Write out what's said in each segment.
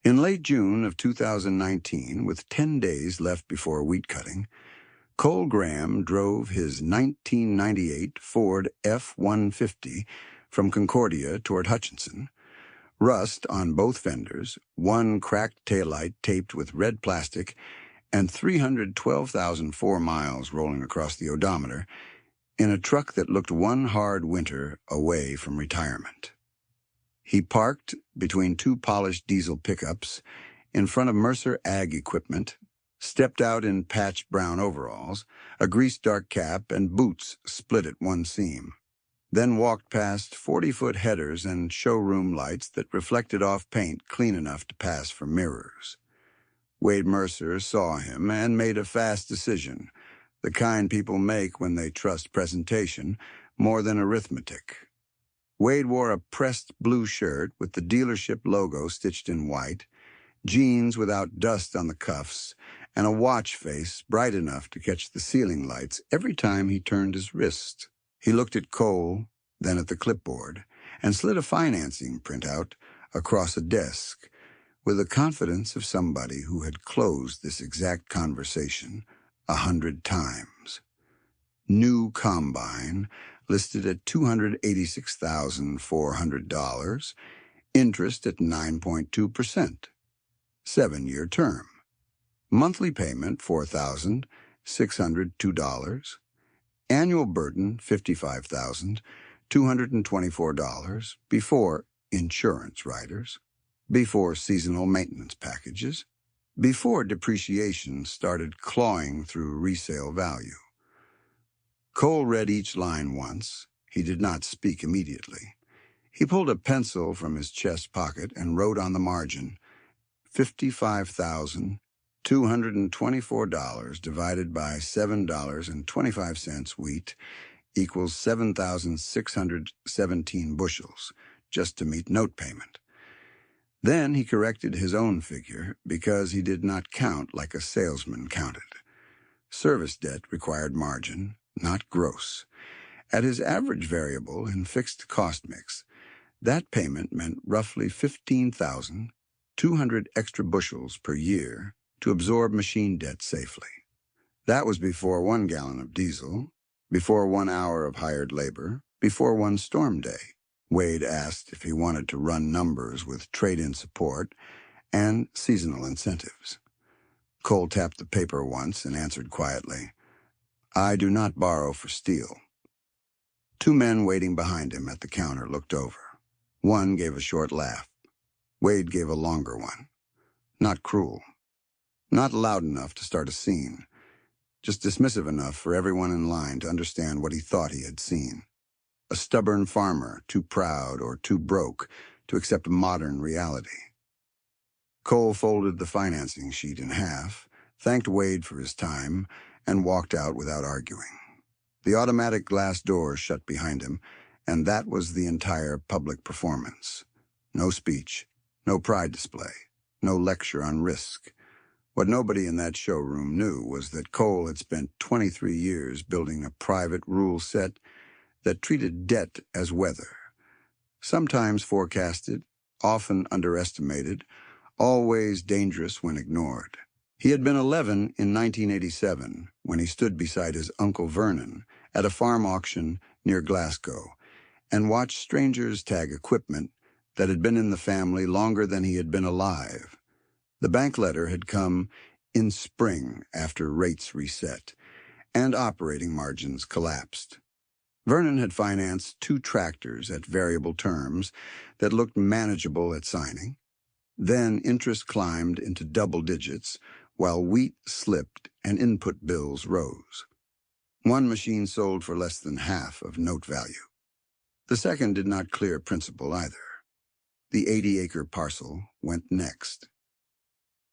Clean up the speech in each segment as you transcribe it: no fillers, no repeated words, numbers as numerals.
In late June of 2019, with 10 days left before wheat cutting, Cole Graham drove his 1998 Ford F-150 from Concordia toward Hutchinson. Rust on both fenders, one cracked taillight taped with red plastic, and 312,004 miles rolling across the odometer in a truck that looked one hard winter away from retirement. He parked between two polished diesel pickups in front of Mercer Ag Equipment, stepped out in patched brown overalls, a greased dark cap, and boots split at one seam, then walked past 40-foot headers and showroom lights that reflected off paint clean enough to pass for mirrors. Wade Mercer saw him and made a fast decision, the kind people make when they trust presentation more than arithmetic. Wade wore a pressed blue shirt with the dealership logo stitched in white, jeans without dust on the cuffs, and a watch face bright enough to catch the ceiling lights every time he turned his wrist. He looked at Cole, then at the clipboard, and slid a financing printout across a desk with the confidence of somebody who had closed this exact conversation 100 times. New combine, listed at $286,400, interest at 9.2%, 7-year term. Monthly payment $4,602, annual burden $55,224 before insurance riders, before seasonal maintenance packages, before depreciation started clawing through resale value. Cole read each line once. He did not speak immediately. He pulled a pencil from his chest pocket and wrote on the margin, $55,224 divided by $7.25 wheat equals 7,617 bushels, just to meet note payment. Then he corrected his own figure because he did not count like a salesman counted. Service debt required margin, not gross. At his average variable and fixed cost mix, that payment meant roughly 15,200 extra bushels per year to absorb machine debt safely. That was before 1 gallon of diesel, before 1 hour of hired labor, before one storm day. Wade asked if he wanted to run numbers with trade-in support and seasonal incentives. Cole tapped the paper once and answered quietly, "I do not borrow for steel." Two men waiting behind him at the counter looked over. One gave a short laugh. Wade gave a longer one. Not cruel. Not loud enough to start a scene. Just dismissive enough for everyone in line to understand what he thought he had seen. A stubborn farmer, too proud or too broke to accept modern reality. Cole folded the financing sheet in half, thanked Wade for his time, and walked out without arguing. The automatic glass doors shut behind him, and that was the entire public performance. No speech, no pride display, no lecture on risk. What nobody in that showroom knew was that Cole had spent 23 years building a private rule set that treated debt as weather, sometimes forecasted, often underestimated, always dangerous when ignored. He had been 11 in 1987 when he stood beside his Uncle Vernon at a farm auction near Glasgow and watched strangers tag equipment that had been in the family longer than he had been alive. The bank letter had come in spring after rates reset and operating margins collapsed. Vernon had financed 2 tractors at variable terms that looked manageable at signing. Then interest climbed into double digits while wheat slipped and input bills rose. One machine sold for less than half of note value. The second did not clear principal either. The 80-acre parcel went next.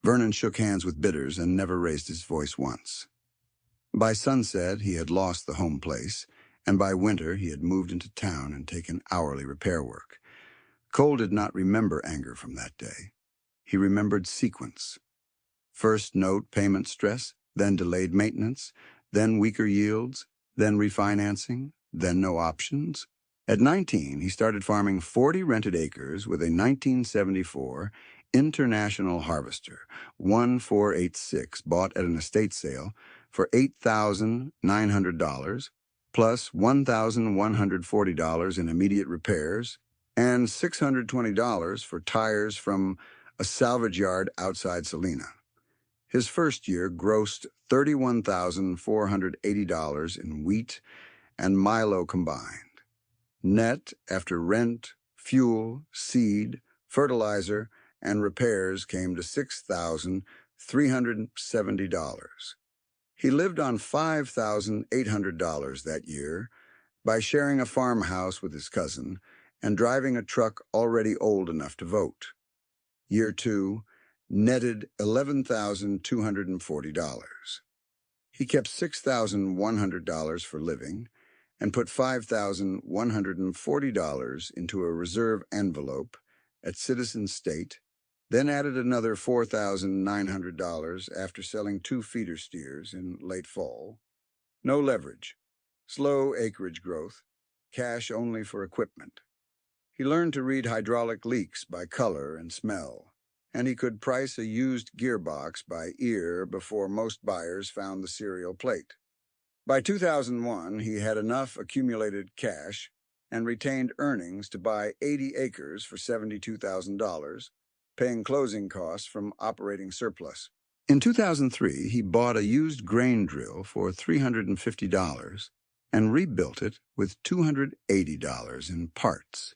Vernon shook hands with bidders and never raised his voice once. By sunset, he had lost the home place, and by winter he had moved into town and taken hourly repair work. Cole did not remember anger from that day. He remembered sequence. First note payment stress, then delayed maintenance, then weaker yields, then refinancing, then no options. At 19, he started farming 40 rented acres with a 1974 International Harvester 1486, bought at an estate sale for $8,900, plus $1,140 in immediate repairs, and $620 for tires from a salvage yard outside Salina. His first year grossed $31,480 in wheat and milo combined. Net after rent, fuel, seed, fertilizer, and repairs came to $6,370. He lived on $5,800 that year by sharing a farmhouse with his cousin and driving a truck already old enough to vote. Year 2 netted $11,240. He kept $6,100 for living and put $5,140 into a reserve envelope at Citizen State, then added another $4,900 after selling 2 feeder steers in late fall. No leverage, slow acreage growth, cash only for equipment. He learned to read hydraulic leaks by color and smell, and he could price a used gearbox by ear before most buyers found the serial plate. By 2001, he had enough accumulated cash and retained earnings to buy 80 acres for $72,000, paying closing costs from operating surplus. In 2003, he bought a used grain drill for $350 and rebuilt it with $280 in parts,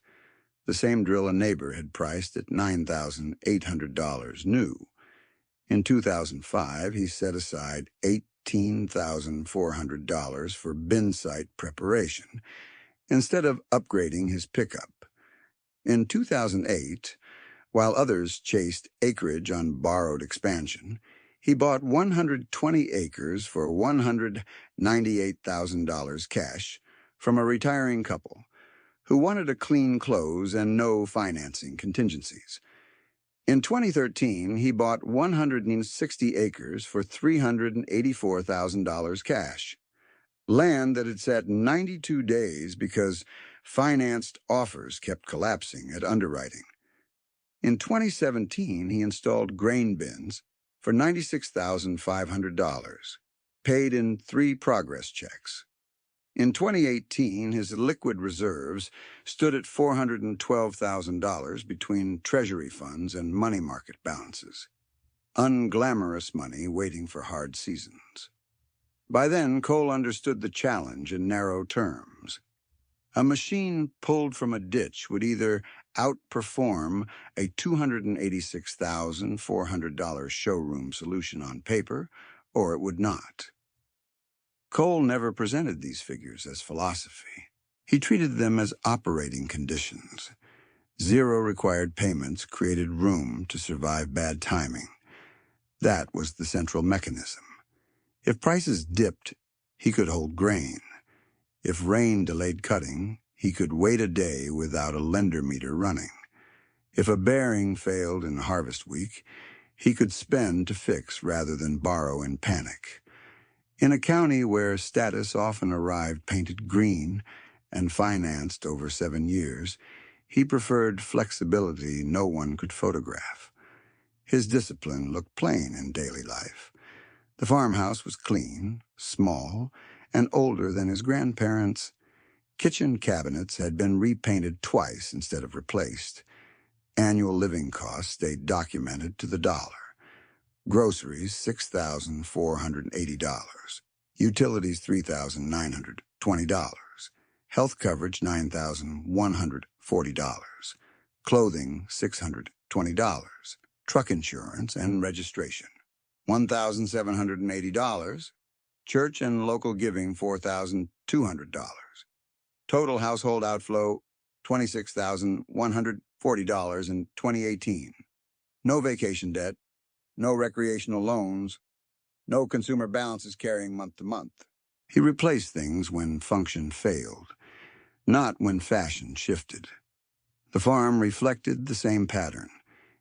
the same drill a neighbor had priced at $9,800 new. In 2005, he set aside $18,400 for bin site preparation, instead of upgrading his pickup. In 2008, while others chased acreage on borrowed expansion, he bought 120 acres for $198,000 cash from a retiring couple who wanted a clean close and no financing contingencies. In 2013, he bought 160 acres for $384,000 cash, land that had sat 92 days because financed offers kept collapsing at underwriting. In 2017, he installed grain bins for $96,500, paid in 3 progress checks. In 2018, his liquid reserves stood at $412,000 between treasury funds and money market balances. Unglamorous money waiting for hard seasons. By then, Cole understood the challenge in narrow terms. A machine pulled from a ditch would either outperform a $286,400 showroom solution on paper, or it would not. Cole never presented these figures as philosophy. He treated them as operating conditions. 0 required payments created room to survive bad timing. That was the central mechanism. If prices dipped, he could hold grain. If rain delayed cutting, he could wait a day without a lender meter running. If a bearing failed in harvest week, he could spend to fix rather than borrow in panic. In a county where status often arrived painted green and financed over 7 years, he preferred flexibility no one could photograph. His discipline looked plain in daily life. The farmhouse was clean, small, and older than his grandparents'. Kitchen cabinets had been repainted twice instead of replaced. Annual living costs stayed documented to the dollar. Groceries, $6,480. Utilities, $3,920. Health coverage, $9,140. Clothing, $620. Truck insurance and registration, $1,780. Church and local giving, $4,200. Total household outflow, $26,140 in 2018. No vacation debt, no recreational loans, no consumer balances carrying month to month. He replaced things when function failed, not when fashion shifted. The farm reflected the same pattern.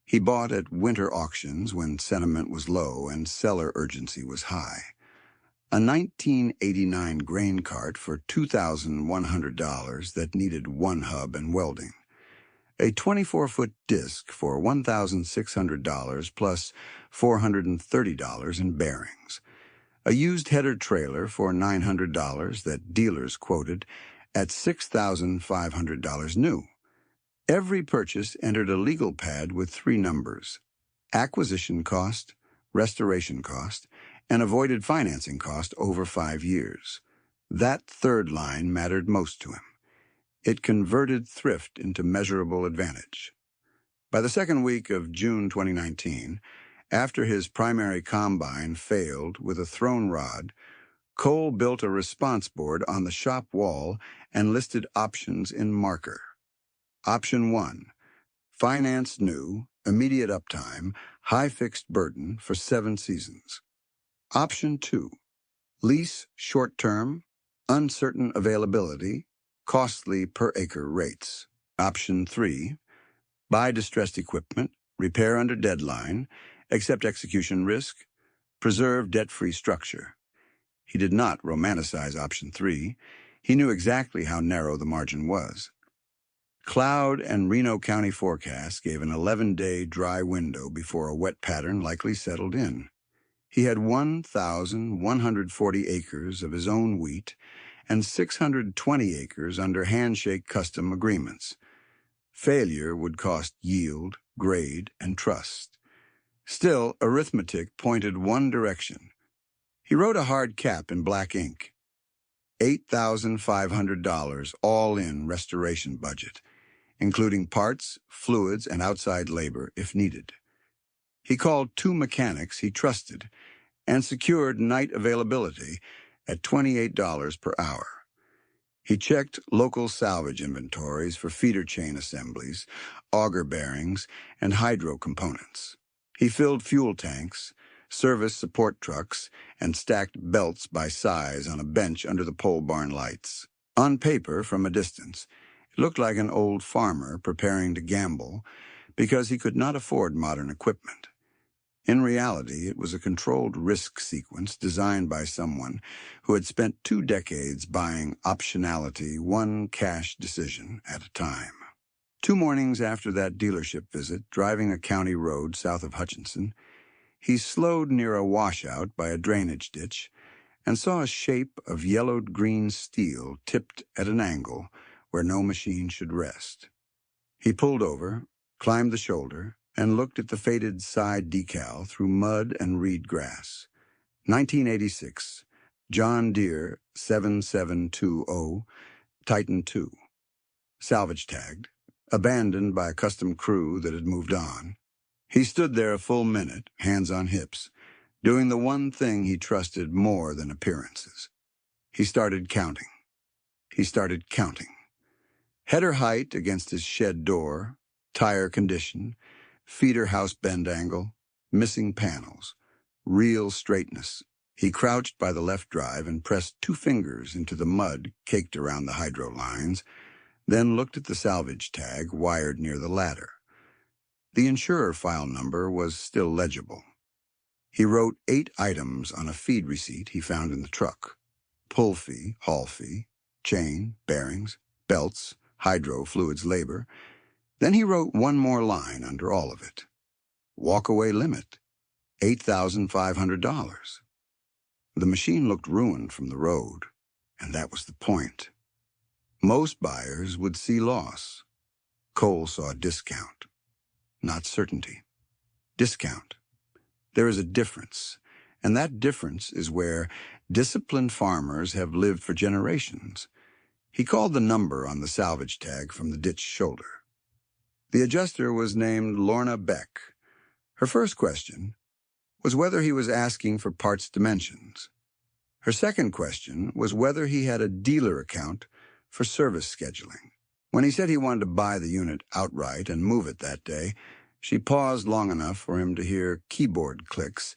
He bought at winter auctions when sentiment was low and seller urgency was high. A 1989 grain cart for $2,100 that needed 1 hub and welding. A 24-foot disc for $1,600 plus $430 in bearings. A used header trailer for $900 that dealers quoted at $6,500 new. Every purchase entered a legal pad with 3 numbers: acquisition cost, restoration cost, and avoided financing cost over 5 years. That third line mattered most to him. It converted thrift into measurable advantage. By the second week of June 2019, after his primary combine failed with a thrown rod, Cole built a response board on the shop wall and listed options in marker. Option 1, finance new, immediate uptime, high fixed burden for 7 seasons. Option 2, lease short-term, uncertain availability, costly per acre rates. Option 3, buy distressed equipment, repair under deadline, accept execution risk, preserve debt-free structure. He did not romanticize option 3. He knew exactly how narrow the margin was. Cloud and Reno County forecasts gave an 11-day dry window before a wet pattern likely settled in. He had 1,140 acres of his own wheat and 620 acres under handshake custom agreements. Failure would cost yield, grade, and trust. Still, arithmetic pointed one direction. He wrote a hard cap in black ink. $8,500 all-in restoration budget, including parts, fluids, and outside labor if needed. He called 2 mechanics he trusted and secured night availability at $28 per hour. He checked local salvage inventories for feeder chain assemblies, auger bearings, and hydro components. He filled fuel tanks, service support trucks, and stacked belts by size on a bench under the pole barn lights. On paper, from a distance, it looked like an old farmer preparing to gamble because he could not afford modern equipment. In reality, it was a controlled risk sequence designed by someone who had spent 2 decades buying optionality, one cash decision at a time. 2 mornings after that dealership visit, driving a county road south of Hutchinson, he slowed near a washout by a drainage ditch and saw a shape of yellowed-green steel tipped at an angle where no machine should rest. He pulled over, climbed the shoulder, and looked at the faded side decal through mud and reed grass. 1986, John Deere 7720, Titan II. Salvage tagged, abandoned by a custom crew that had moved on. He stood there a full minute, hands on hips, doing the one thing he trusted more than appearances. He started counting. Header height against his shed door, tire condition, feeder house bend angle, missing panels, real straightness. He crouched by the left drive and pressed 2 fingers into the mud caked around the hydro lines, then looked at the salvage tag wired near the ladder. The insurer file number was still legible. He wrote 8 items on a feed receipt he found in the truck: pull fee, haul fee, chain, bearings, belts, hydro, fluids, labor. Then he wrote one more line under all of it: walkaway limit, $8,500. The machine looked ruined from the road, and that was the point. Most buyers would see loss. Cole saw discount, not certainty. Discount. There is a difference, and that difference is where disciplined farmers have lived for generations. He called the number on the salvage tag from the ditch shoulder. The adjuster was named Lorna Beck. Her first question was whether he was asking for parts dimensions. Her second question was whether he had a dealer account for service scheduling. When he said he wanted to buy the unit outright and move it that day, she paused long enough for him to hear keyboard clicks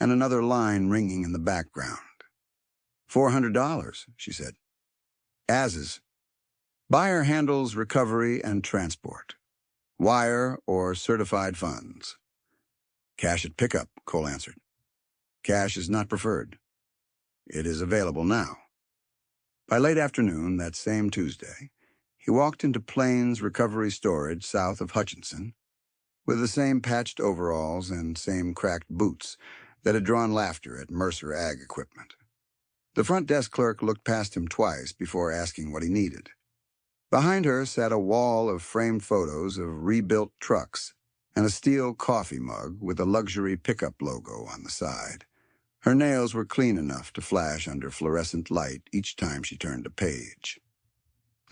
and another line ringing in the background. $400, she said. As's. Buyer handles recovery and transport. Wire or certified funds. Cash at pickup, Cole answered. Cash is not preferred. It is available now. By late afternoon that same Tuesday, He walked into Plains Recovery Storage south of Hutchinson with the same patched overalls and same cracked boots that had drawn laughter at Mercer Ag Equipment. The front desk clerk looked past him twice before asking what he needed. Behind her sat a wall of framed photos of rebuilt trucks and a steel coffee mug with a luxury pickup logo on the side. Her nails were clean enough to flash under fluorescent light each time she turned a page.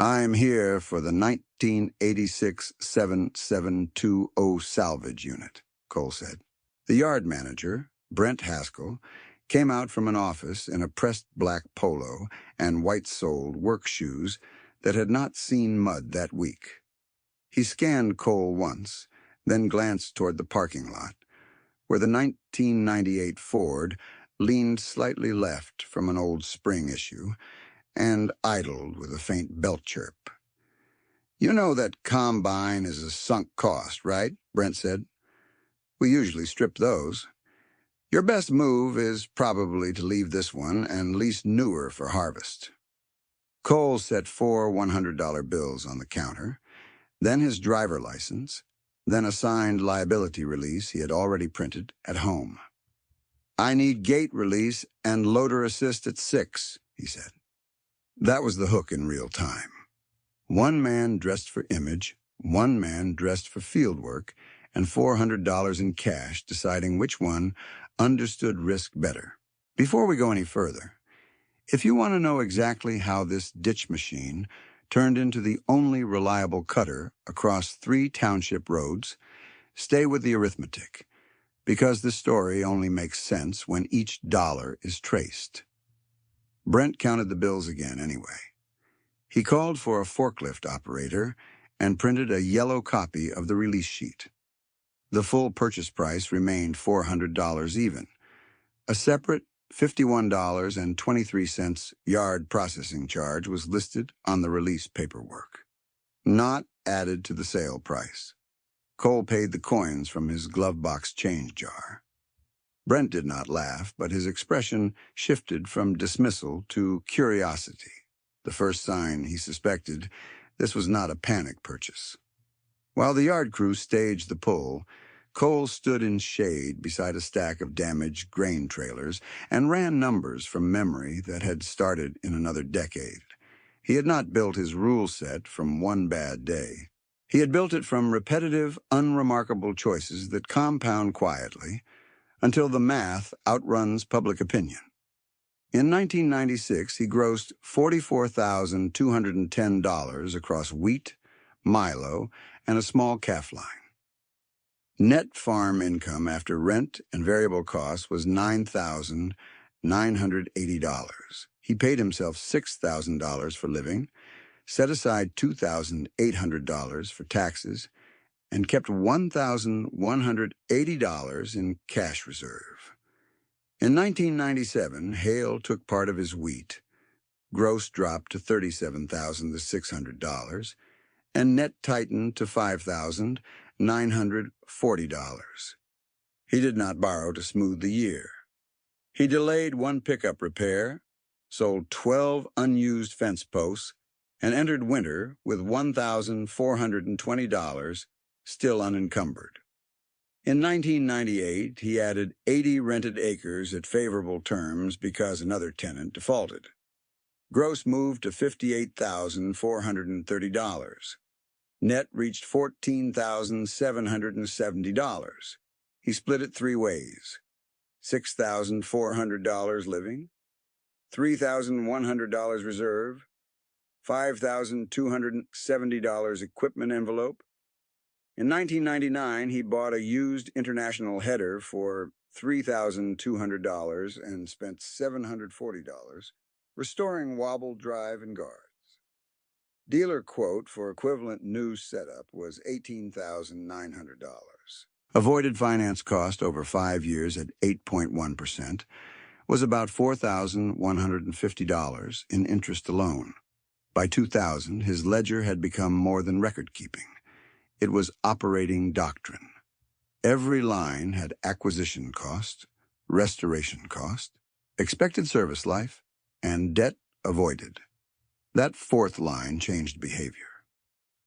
"I'm here for the 1986 7720 salvage unit," Cole said. The yard manager, Brent Haskell, came out from an office in a pressed black polo and white-soled work shoes that had not seen mud that week. He scanned Cole once, then glanced toward the parking lot, where the 1998 Ford leaned slightly left from an old spring issue and idled with a faint belt chirp. "You know that combine is a sunk cost, right?" Brent said. "We usually strip those. Your best move is probably to leave this one and lease newer for harvest." Cole set 4 $100 bills on the counter, then his driver license, then a signed liability release he had already printed at home. "I need gate release and loader assist at 6, he said. That was the hook in real time. One man dressed for image, one man dressed for field work, and $400 in cash deciding which one understood risk better. Before we go any further, if you want to know exactly how this ditch machine turned into the only reliable cutter across 3 township roads, stay with the arithmetic, because the story only makes sense when each dollar is traced. Brent counted the bills again anyway. He called for a forklift operator and printed a yellow copy of the release sheet. The full purchase price remained $400 even. A separate $51.23 yard processing charge was listed on the release paperwork, not added to the sale price. Cole paid the coins from his glove box change jar. Brent did not laugh, but his expression shifted from dismissal to curiosity, the first sign he suspected this was not a panic purchase. While the yard crew staged the pull, Cole stood in shade beside a stack of damaged grain trailers and ran numbers from memory that had started in another decade. He had not built his rule set from one bad day. He had built it from repetitive, unremarkable choices that compound quietly until the math outruns public opinion. In 1996, he grossed $44,210 across wheat, milo, and a small calf line. Net farm income after rent and variable costs was $9,980. He paid himself $6,000 for living, set aside $2,800 for taxes, and kept $1,180 in cash reserve. In 1997, hail took part of his wheat. Gross dropped to $37,600, and net tightened to $5,940. He did not borrow to smooth the year. He delayed one pickup repair, sold 12 unused fence posts, and entered winter with $1,420 still unencumbered. In 1998, he added 80 rented acres at favorable terms because another tenant defaulted. Gross moved to $58,430. Net reached $14,770. He split it 3 ways: $6,400 living, $3,100 reserve, $5,270 equipment envelope. In 1999, he bought a used International header for $3,200 and spent $740 restoring wobble drive and guards. Dealer quote for equivalent new setup was $18,900. Avoided finance cost over 5 years at 8.1% was about $4,150 in interest alone. By 2000, his ledger had become more than record-keeping. It was operating doctrine. Every line had acquisition cost, restoration cost, expected service life, and debt avoided. That 4th line changed behavior.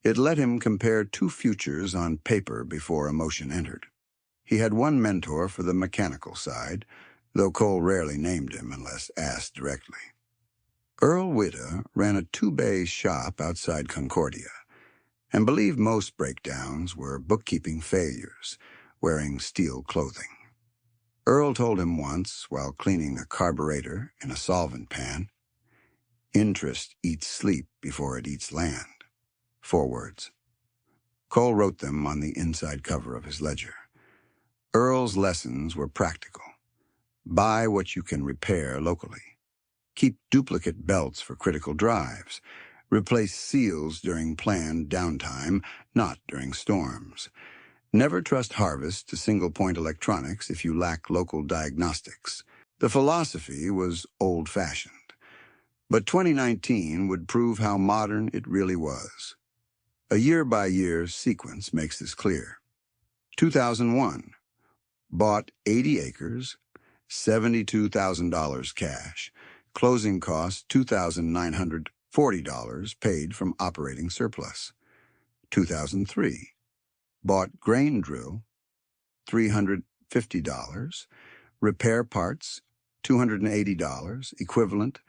It let him compare two futures on paper before emotion entered. He had one mentor for the mechanical side, though Cole rarely named him unless asked directly. Earl Witta ran a two-bay shop outside Concordia, and believed most breakdowns were bookkeeping failures, wearing steel clothing. Earl told him once, while cleaning a carburetor in a solvent pan, "Interest eats sleep before it eats land." 4 words. Cole wrote them on the inside cover of his ledger. Earl's lessons were practical. Buy what you can repair locally. Keep duplicate belts for critical drives. Replace seals during planned downtime, not during storms. Never trust Harvest to single-point electronics if you lack local diagnostics. The philosophy was old-fashioned, but 2019 would prove how modern it really was. A year-by-year sequence makes this clear. 2001, bought 80 acres, $72,000 cash, closing costs $2,940 paid from operating surplus. 2003, bought grain drill, $350, repair parts, $280, equivalent,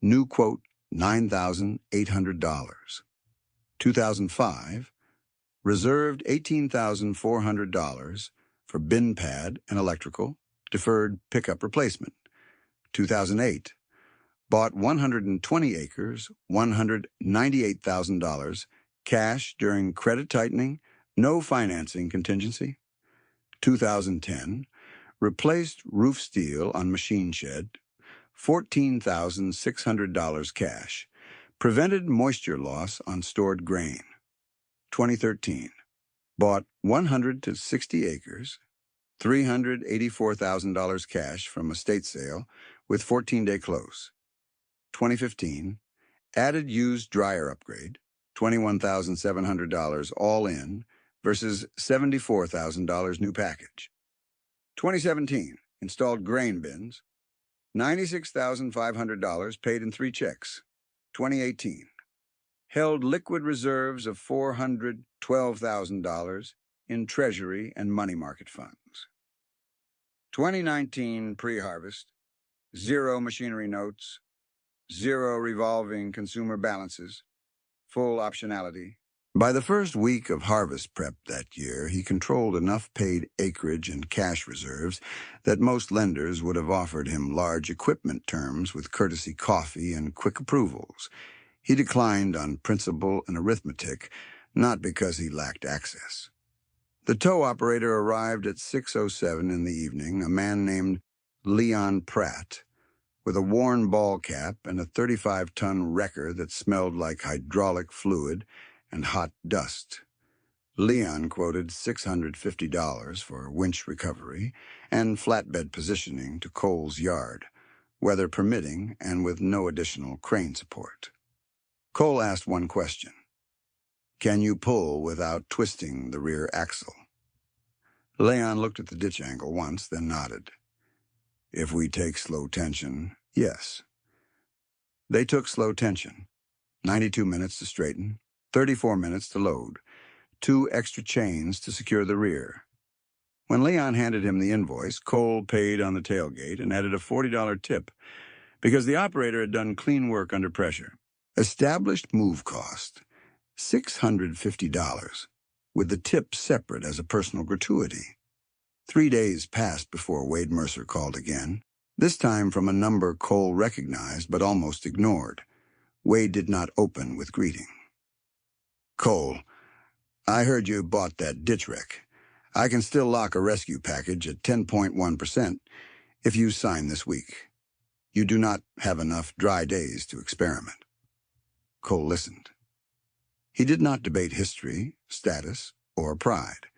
new quote, $9,800. 2005, reserved $18,400 for bin pad and electrical, deferred pickup replacement. 2008, bought 120 acres, $198,000, cash during credit tightening, no financing contingency. 2010, replaced roof steel on machine shed, $14,600 cash, prevented moisture loss on stored grain. 2013, bought 100 to 60 acres, $384,000 cash from estate sale with 14-day close. 2015, added used dryer upgrade, $21,700 all in versus $74,000 new package. 2017, installed grain bins, $96,500 paid in 3 checks. 2018, held liquid reserves of $412,000 in Treasury and money market funds. 2019 pre-harvest, 0 machinery notes, 0 revolving consumer balances, full optionality. By the first week of harvest prep that year, he controlled enough paid acreage and cash reserves that most lenders would have offered him large equipment terms with courtesy coffee and quick approvals. He declined on principle and arithmetic, not because he lacked access. The tow operator arrived at 6:07 in the evening, a man named Leon Pratt, with a worn ball cap and a 35-ton wrecker that smelled like hydraulic fluid and hot dust. Leon quoted $650 for winch recovery and flatbed positioning to Cole's yard, weather permitting and with no additional crane support. Cole asked one question: "Can you pull without twisting the rear axle?" Leon looked at the ditch angle once, then nodded. "If we take slow tension, yes." They took slow tension. 92 minutes to straighten, 34 minutes to load, 2 extra chains to secure the rear. When Leon handed him the invoice, Cole paid on the tailgate and added a $40 tip because the operator had done clean work under pressure. Established move cost, $650, with the tip separate as a personal gratuity. 3 days passed before Wade Mercer called again, this time from a number Cole recognized but almost ignored. Wade did not open with greeting. "Cole, I heard you bought that ditch wreck. I can still lock a rescue package at 10.1% if you sign this week. You do not have enough dry days to experiment." Cole listened. He did not debate history, status, or pride.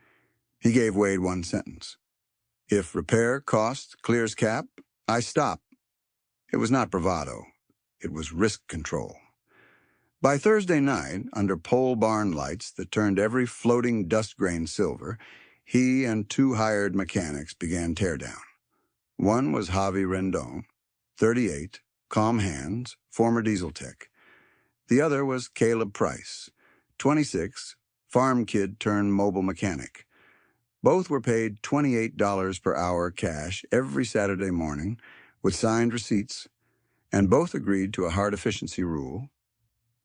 He gave Wade one sentence: "If repair cost clears cap, I stop." It was not bravado. It was risk control. By Thursday night, under pole barn lights that turned every floating dust grain silver, he and 2 hired mechanics began teardown. One was Javi Rendon, 38, calm hands, former diesel tech. The other was Caleb Price, 26, farm kid turned mobile mechanic. Both were paid $28 per hour cash every Saturday morning with signed receipts, and both agreed to a hard efficiency rule: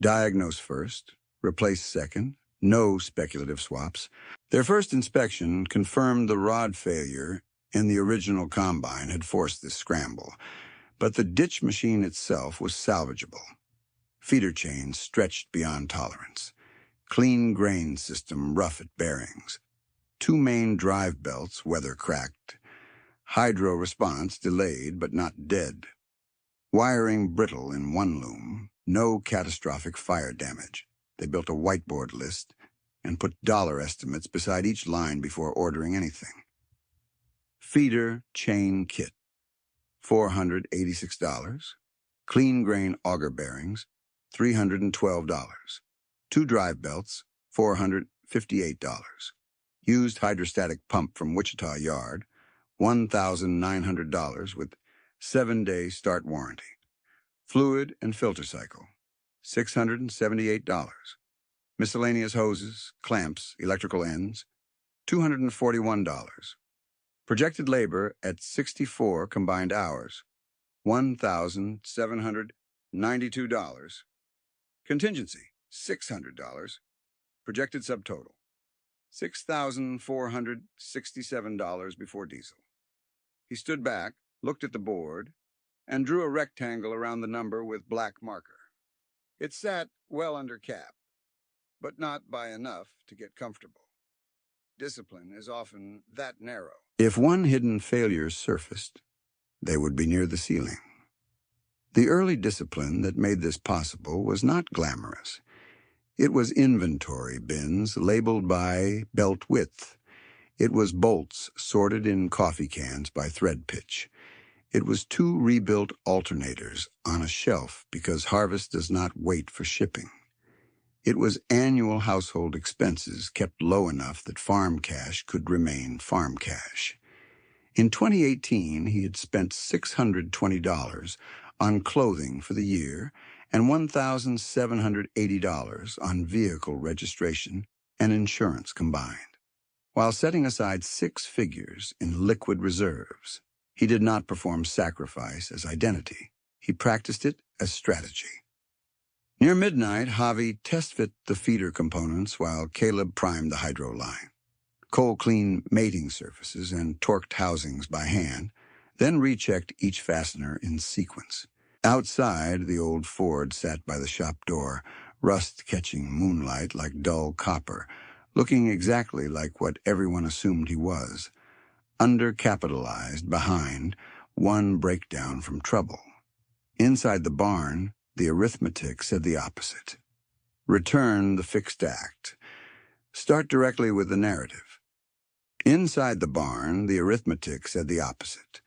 diagnose first, replace second, no speculative swaps. Their first inspection confirmed the rod failure in the original combine had forced this scramble, but the ditch machine itself was salvageable. Feeder chains stretched beyond tolerance. Clean grain system rough at bearings. Two main drive belts weather-cracked. Hydro response delayed but not dead. Wiring brittle in one loom. No catastrophic fire damage. They built a whiteboard list and put dollar estimates beside each line before ordering anything. Feeder chain kit, $486. Clean grain auger bearings, $312. Two drive belts, $458. Used hydrostatic pump from Wichita Yard, $1,900 with 7-day start warranty. Fluid and filter cycle, $678. Miscellaneous hoses, clamps, electrical ends, $241. Projected labor at 64 combined hours, $1,792. Contingency, $600. Projected subtotal, $6,467 before diesel. He stood back, looked at the board, and drew a rectangle around the number with black marker. It sat well under cap, but not by enough to get comfortable. Discipline is often that narrow. If one hidden failure surfaced, they would be near the ceiling. The early discipline that made this possible was not glamorous. It was inventory bins labeled by belt width. It was bolts sorted in coffee cans by thread pitch. It was 2 rebuilt alternators on a shelf because harvest does not wait for shipping. It was annual household expenses kept low enough that farm cash could remain farm cash. In 2018, he had spent $620 on clothing for the year and $1,780 on vehicle registration and insurance combined. While setting aside 6 figures in liquid reserves, he did not perform sacrifice as identity. He practiced it as strategy. Near midnight, Javi test-fit the feeder components while Caleb primed the hydro line. Cole cleaned mating surfaces and torqued housings by hand, then rechecked each fastener in sequence. Outside, the old Ford sat by the shop door, rust catching moonlight like dull copper, looking exactly like what everyone assumed he was. Undercapitalized behind, one breakdown from trouble. Inside the barn, the arithmetic said the opposite. Return the fixed act. Start directly with the narrative. Inside the barn, the arithmetic said the opposite.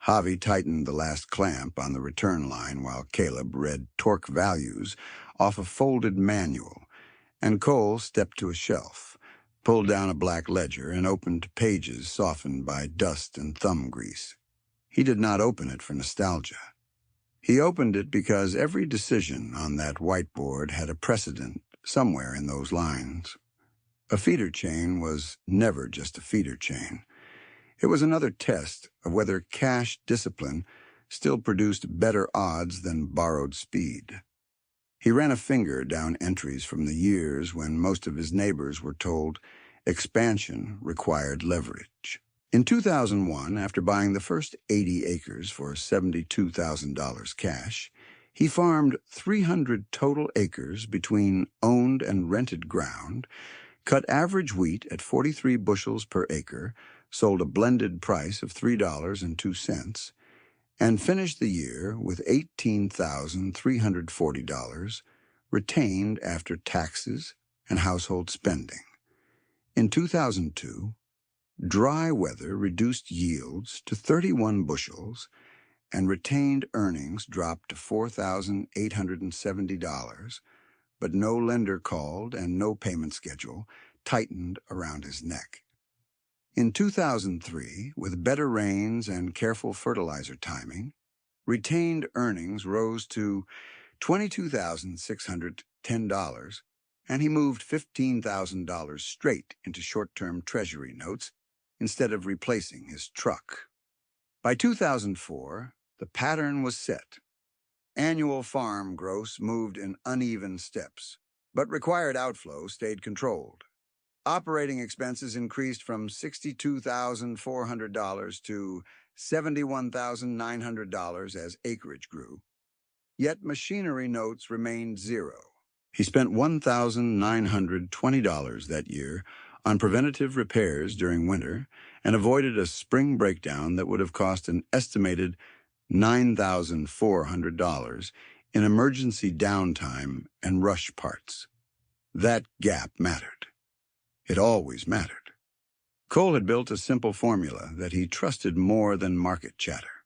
Javi tightened the last clamp on the return line while Caleb read torque values off a folded manual, and Cole stepped to a shelf, pulled down a black ledger, and opened pages softened by dust and thumb grease. He did not open it for nostalgia. He opened it because every decision on that whiteboard had a precedent somewhere in those lines. A feeder chain was never just a feeder chain. It was another test of whether cash discipline still produced better odds than borrowed speed. He ran a finger down entries from the years when most of his neighbors were told expansion required leverage. In 2001, after buying the first 80 acres for $72,000 cash, he farmed 300 total acres between owned and rented ground, cut average wheat at 43 bushels per acre, sold a blended price of $3.02, and finished the year with $18,340 retained after taxes and household spending. In 2002, dry weather reduced yields to 31 bushels, and retained earnings dropped to $4,870, but no lender called and no payment schedule tightened around his neck. In 2003, with better rains and careful fertilizer timing, retained earnings rose to $22,610 and he moved $15,000 straight into short-term Treasury notes instead of replacing his truck. By 2004, the pattern was set. Annual farm gross moved in uneven steps, but required outflow stayed controlled. Operating expenses increased from $62,400 to $71,900 as acreage grew. Yet machinery notes remained zero. He spent $1,920 that year on preventative repairs during winter and avoided a spring breakdown that would have cost an estimated $9,400 in emergency downtime and rush parts. That gap mattered. It always mattered. Cole had built a simple formula that he trusted more than market chatter.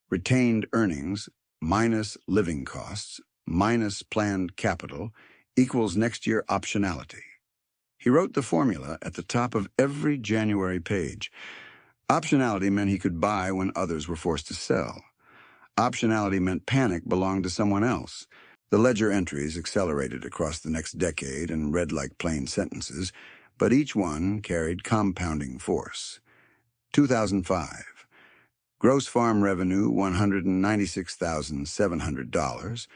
Retained earnings minus living costs minus planned capital equals next year optionality. He wrote the formula at the top of every January page. Optionality meant he could buy when others were forced to sell. Optionality meant panic belonged to someone else. The ledger entries accelerated across the next decade and read like plain sentences, but each one carried compounding force. 2005. Gross farm revenue $196,700.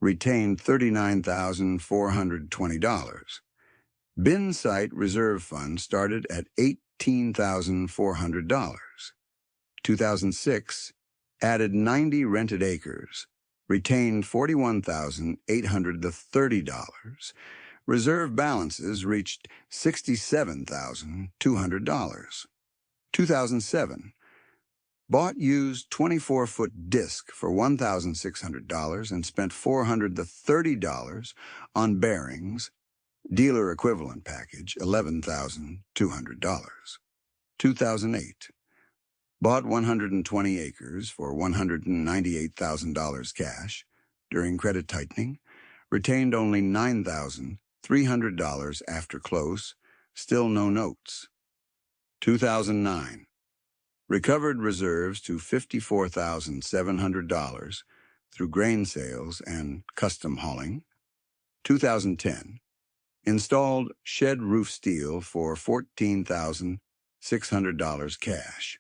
Retained $39,420. Bin site reserve fund started at $18,400. 2006. Added 90 rented acres. Retained $41,830. Reserve balances reached $67,200. 2007. Bought used 24-foot disc for $1,600 and spent $430 on bearings, dealer equivalent package $11,200. 2008. Bought 120 acres for $198,000 cash during credit tightening, retained only $9,300 after close, still no notes. 2009. Recovered reserves to $54,700 through grain sales and custom hauling. 2010. Installed shed roof steel for $14,600 cash.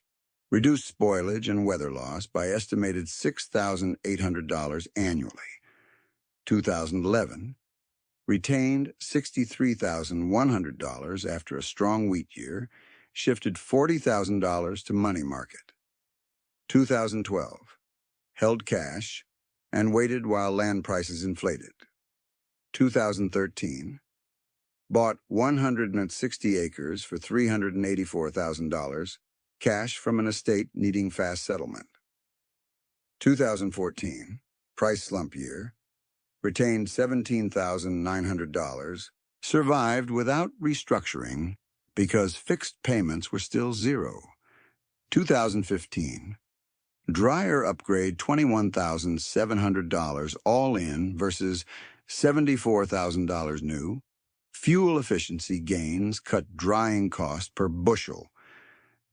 Reduced spoilage and weather loss by estimated $6,800 annually. 2011. Retained $63,100 after a strong wheat year, shifted $40,000 to money market. 2012. Held cash and waited while land prices inflated. 2013. Bought 160 acres for $384,000, cash from an estate needing fast settlement. 2014. Price slump year. Retained $17,900, survived without restructuring because fixed payments were still zero. 2015. Dryer upgrade $21,700 all in versus $74,000 new. Fuel efficiency gains cut drying cost per bushel.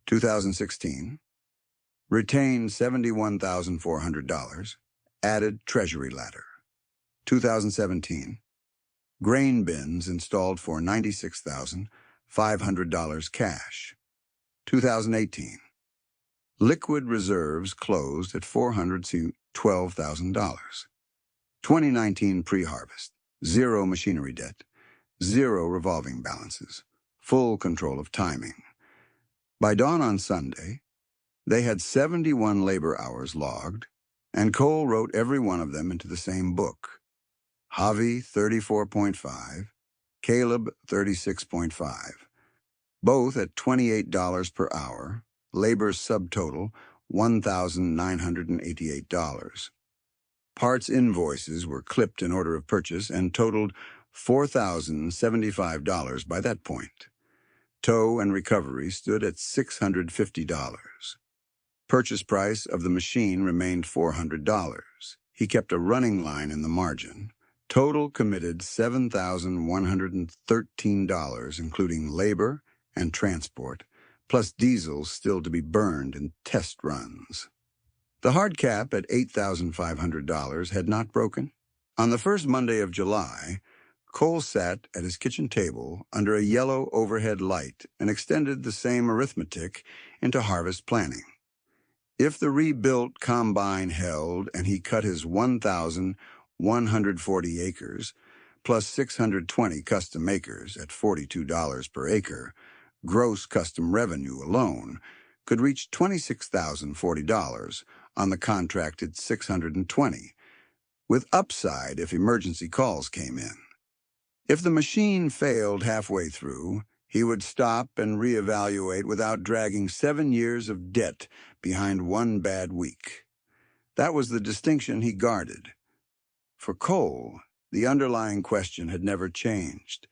2016. Retained $71,400, added treasury ladder. 2017. Grain bins installed for $96,500 cash. 2018. Liquid reserves closed at $412,000. 2019 pre-harvest. Zero machinery debt. Zero revolving balances. Full control of timing. By dawn on Sunday, they had 71 labor hours logged, and Cole wrote every one of them into the same book. Javi 34.5, Caleb 36.5, both at $28 per hour, labor subtotal $1,988. Parts invoices were clipped in order of purchase and totaled $4,075 by that point. Tow and recovery stood at $650. Purchase price of the machine remained $400. He kept a running line in the margin. Total committed $7,113, including labor and transport, plus diesel still to be burned in test runs. The hard cap at $8,500 had not broken. On the first Monday of July, Cole sat at his kitchen table under a yellow overhead light and extended the same arithmetic into harvest planning. If the rebuilt combine held and he cut his 1,140 acres, plus 620 custom acres at $42 per acre, gross custom revenue alone could reach $26,040 on the contracted 620, with upside if emergency calls came in. If the machine failed halfway through, he would stop and reevaluate without dragging 7 years of debt behind one bad week. That was the distinction he guarded. For Cole, the underlying question had never changed.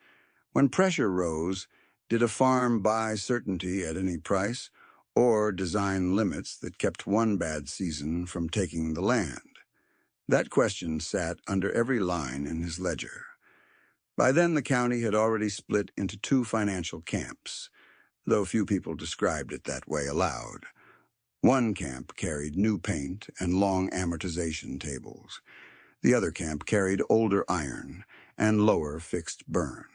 When pressure rose, did a farm buy certainty at any price, or design limits that kept one bad season from taking the land? That question sat under every line in his ledger. By then, the county had already split into two financial camps, though few people described it that way aloud. One camp carried new paint and long amortization tables. The other camp carried older iron and lower fixed burn.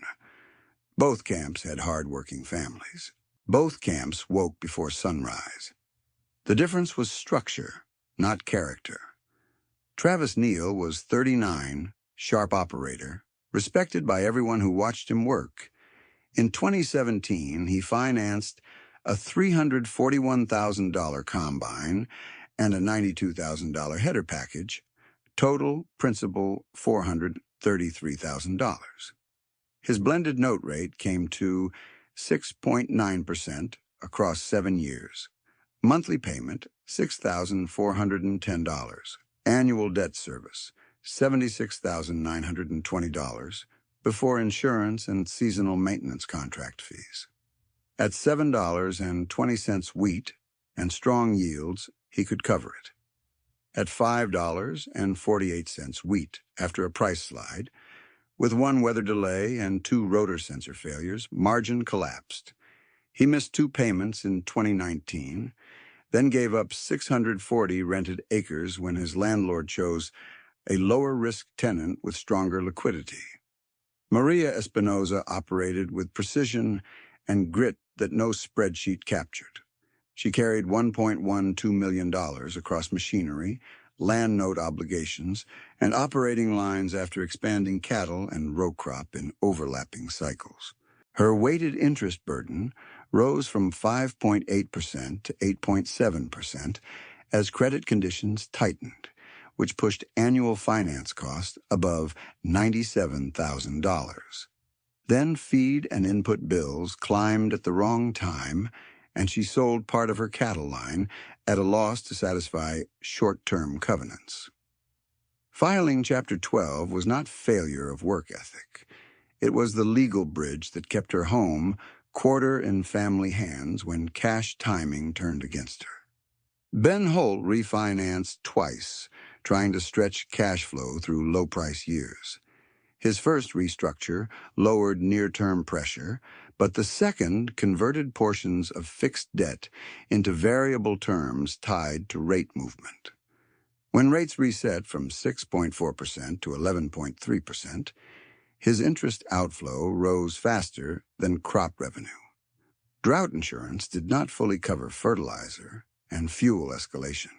Both camps had hard-working families. Both camps woke before sunrise. The difference was structure, not character. Travis Neal was 39, sharp operator, respected by everyone who watched him work. In 2017, he financed a $341,000 combine and a $92,000 header package, total principal $433,000. His blended note rate came to 6.9% across 7 years. Monthly payment, $6,410. Annual debt service, $76,920 before insurance and seasonal maintenance contract fees. At $7.20 wheat and strong yields, he could cover it. At $5.48 wheat after a price slide, with one weather delay and 2 rotor sensor failures, margin collapsed. He missed 2 payments in 2019, then gave up 640 rented acres when his landlord chose a lower-risk tenant with stronger liquidity. Maria Espinoza operated with precision and grit that no spreadsheet captured. She carried $1.12 million across machinery, land note obligations, and operating lines after expanding cattle and row crop in overlapping cycles. Her weighted interest burden rose from 5.8% to 8.7% as credit conditions tightened, which pushed annual finance costs above $97,000. Then feed and input bills climbed at the wrong time, and she sold part of her cattle line at a loss to satisfy short-term covenants. Filing Chapter 12 was not failure of work ethic. It was the legal bridge that kept her home quarter in family hands when cash timing turned against her. Ben Holt refinanced twice, trying to stretch cash flow through low-price years. His first restructure lowered near-term pressure, but the second converted portions of fixed debt into variable terms tied to rate movement. When rates reset from 6.4% to 11.3%, his interest outflow rose faster than crop revenue. Drought insurance did not fully cover fertilizer and fuel escalation,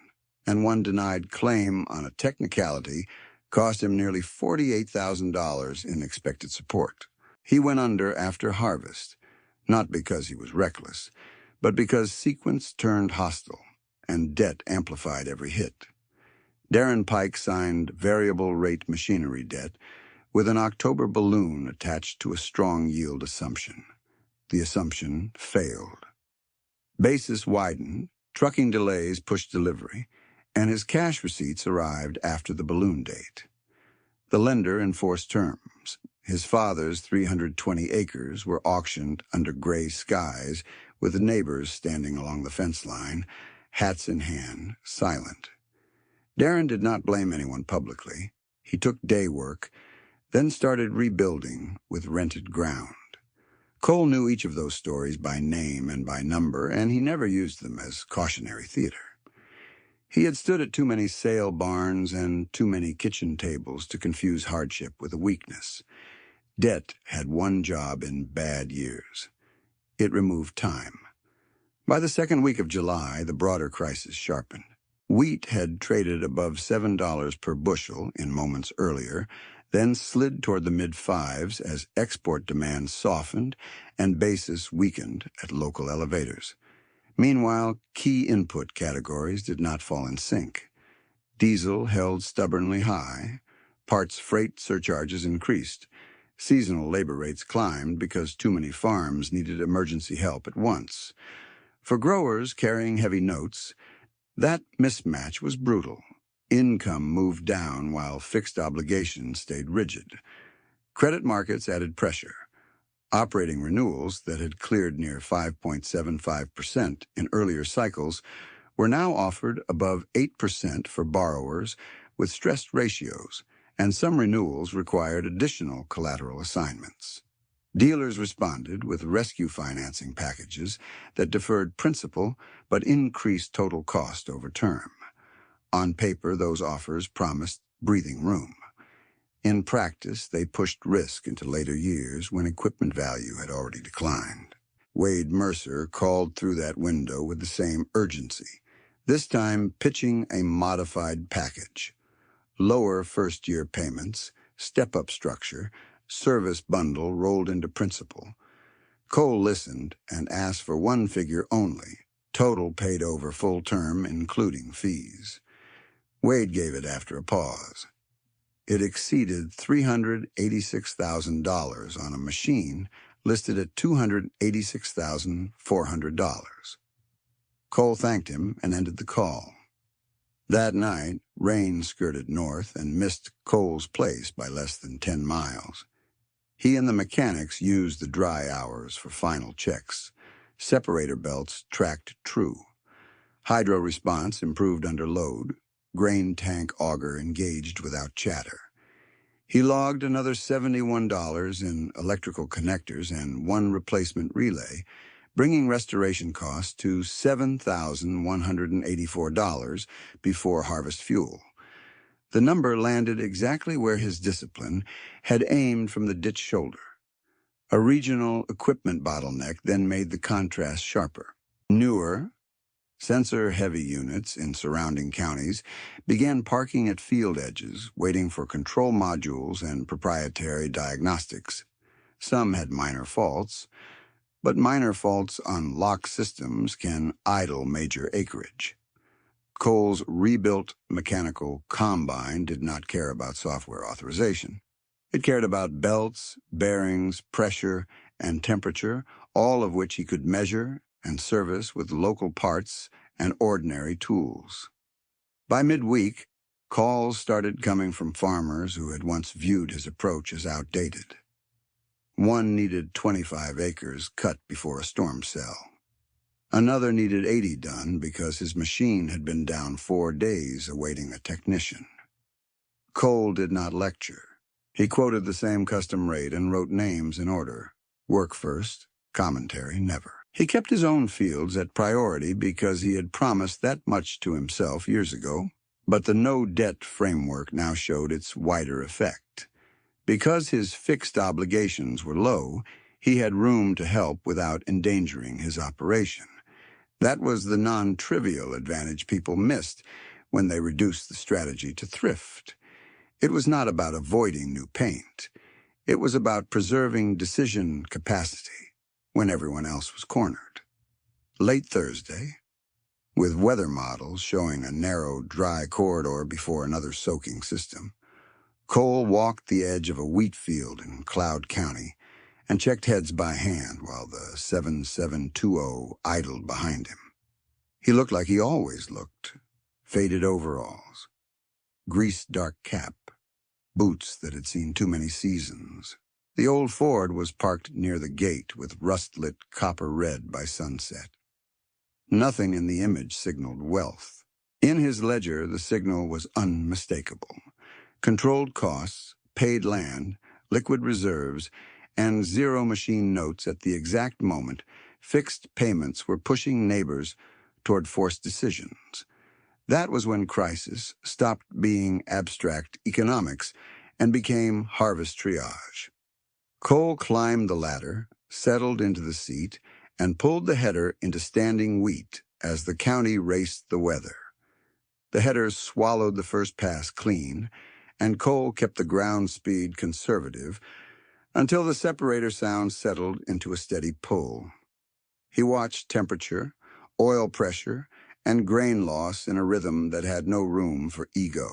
and one denied claim on a technicality cost him nearly $48,000 in expected support. He went under after harvest, not because he was reckless, but because sequence turned hostile and debt amplified every hit. Darren Pike signed variable rate machinery debt with an October balloon attached to a strong yield assumption. The assumption failed. Basis widened, trucking delays pushed delivery, and his cash receipts arrived after the balloon date. The lender enforced terms. His father's 320 acres were auctioned under gray skies, with the neighbors standing along the fence line, hats in hand, silent. Darren did not blame anyone publicly. He took day work, then started rebuilding with rented ground. Cole knew each of those stories by name and by number, and he never used them as cautionary theater. He had stood at too many sale barns and too many kitchen tables to confuse hardship with a weakness. Debt had one job in bad years. It removed time. By the second week of July, the broader crisis sharpened. Wheat had traded above $7 per bushel in moments earlier, then slid toward the mid-fives as export demand softened and basis weakened at local elevators. Meanwhile, key input categories did not fall in sync. Diesel held stubbornly high. Parts freight surcharges increased. Seasonal labor rates climbed because too many farms needed emergency help at once. For growers carrying heavy notes, that mismatch was brutal. Income moved down while fixed obligations stayed rigid. Credit markets added pressure. Operating renewals that had cleared near 5.75% in earlier cycles were now offered above 8% for borrowers with stressed ratios, and some renewals required additional collateral assignments. Dealers responded with rescue financing packages that deferred principal but increased total cost over term. On paper, those offers promised breathing room. In practice, they pushed risk into later years when equipment value had already declined. Wade Mercer called through that window with the same urgency, this time pitching a modified package. Lower first-year payments, step-up structure, service bundle rolled into principal. Cole listened and asked for one figure only, total paid over full term, including fees. Wade gave it after a pause. It exceeded $386,000 on a machine listed at $286,400. Cole thanked him and ended the call. That night, rain skirted north and missed Cole's place by less than 10 miles. He and the mechanics used the dry hours for final checks. Separator belts tracked true. Hydro response improved under load. Grain tank auger engaged without chatter. He logged another $71 in electrical connectors and one replacement relay, bringing restoration costs to $7,184 before harvest fuel. The number landed exactly where his discipline had aimed from the ditch shoulder. A regional equipment bottleneck then made the contrast sharper. Newer, sensor-heavy units in surrounding counties began parking at field edges, waiting for control modules and proprietary diagnostics. Some had minor faults, but minor faults on lock systems can idle major acreage. Cole's rebuilt mechanical combine did not care about software authorization. It cared about belts, bearings, pressure, and temperature, all of which he could measure and service with local parts and ordinary tools. By midweek, calls started coming from farmers who had once viewed his approach as outdated. One needed 25 acres cut before a storm cell. Another needed 80 done because his machine had been down 4 days awaiting a technician. Cole did not lecture. He quoted the same custom rate and wrote names in order. Work first, commentary never. He kept his own fields at priority because he had promised that much to himself years ago, but the no-debt framework now showed its wider effect. Because his fixed obligations were low, he had room to help without endangering his operation. That was the non-trivial advantage people missed when they reduced the strategy to thrift. It was not about avoiding new paint. It was about preserving decision capacity when everyone else was cornered. Late Thursday, with weather models showing a narrow, dry corridor before another soaking system, Cole walked the edge of a wheat field in Cloud County and checked heads by hand while the 7720 idled behind him. He looked like he always looked. Faded overalls, greased dark cap, boots that had seen too many seasons. The old Ford was parked near the gate with rust-lit copper red by sunset. Nothing in the image signaled wealth. In his ledger, the signal was unmistakable. Controlled costs, paid land, liquid reserves, and zero machine notes at the exact moment fixed payments were pushing neighbors toward forced decisions. That was when crisis stopped being abstract economics and became harvest triage. Cole climbed the ladder, settled into the seat, and pulled the header into standing wheat as the county raced the weather. The headers swallowed the first pass clean, and Cole kept the ground speed conservative until the separator sound settled into a steady pull. He watched temperature, oil pressure, and grain loss in a rhythm that had no room for ego.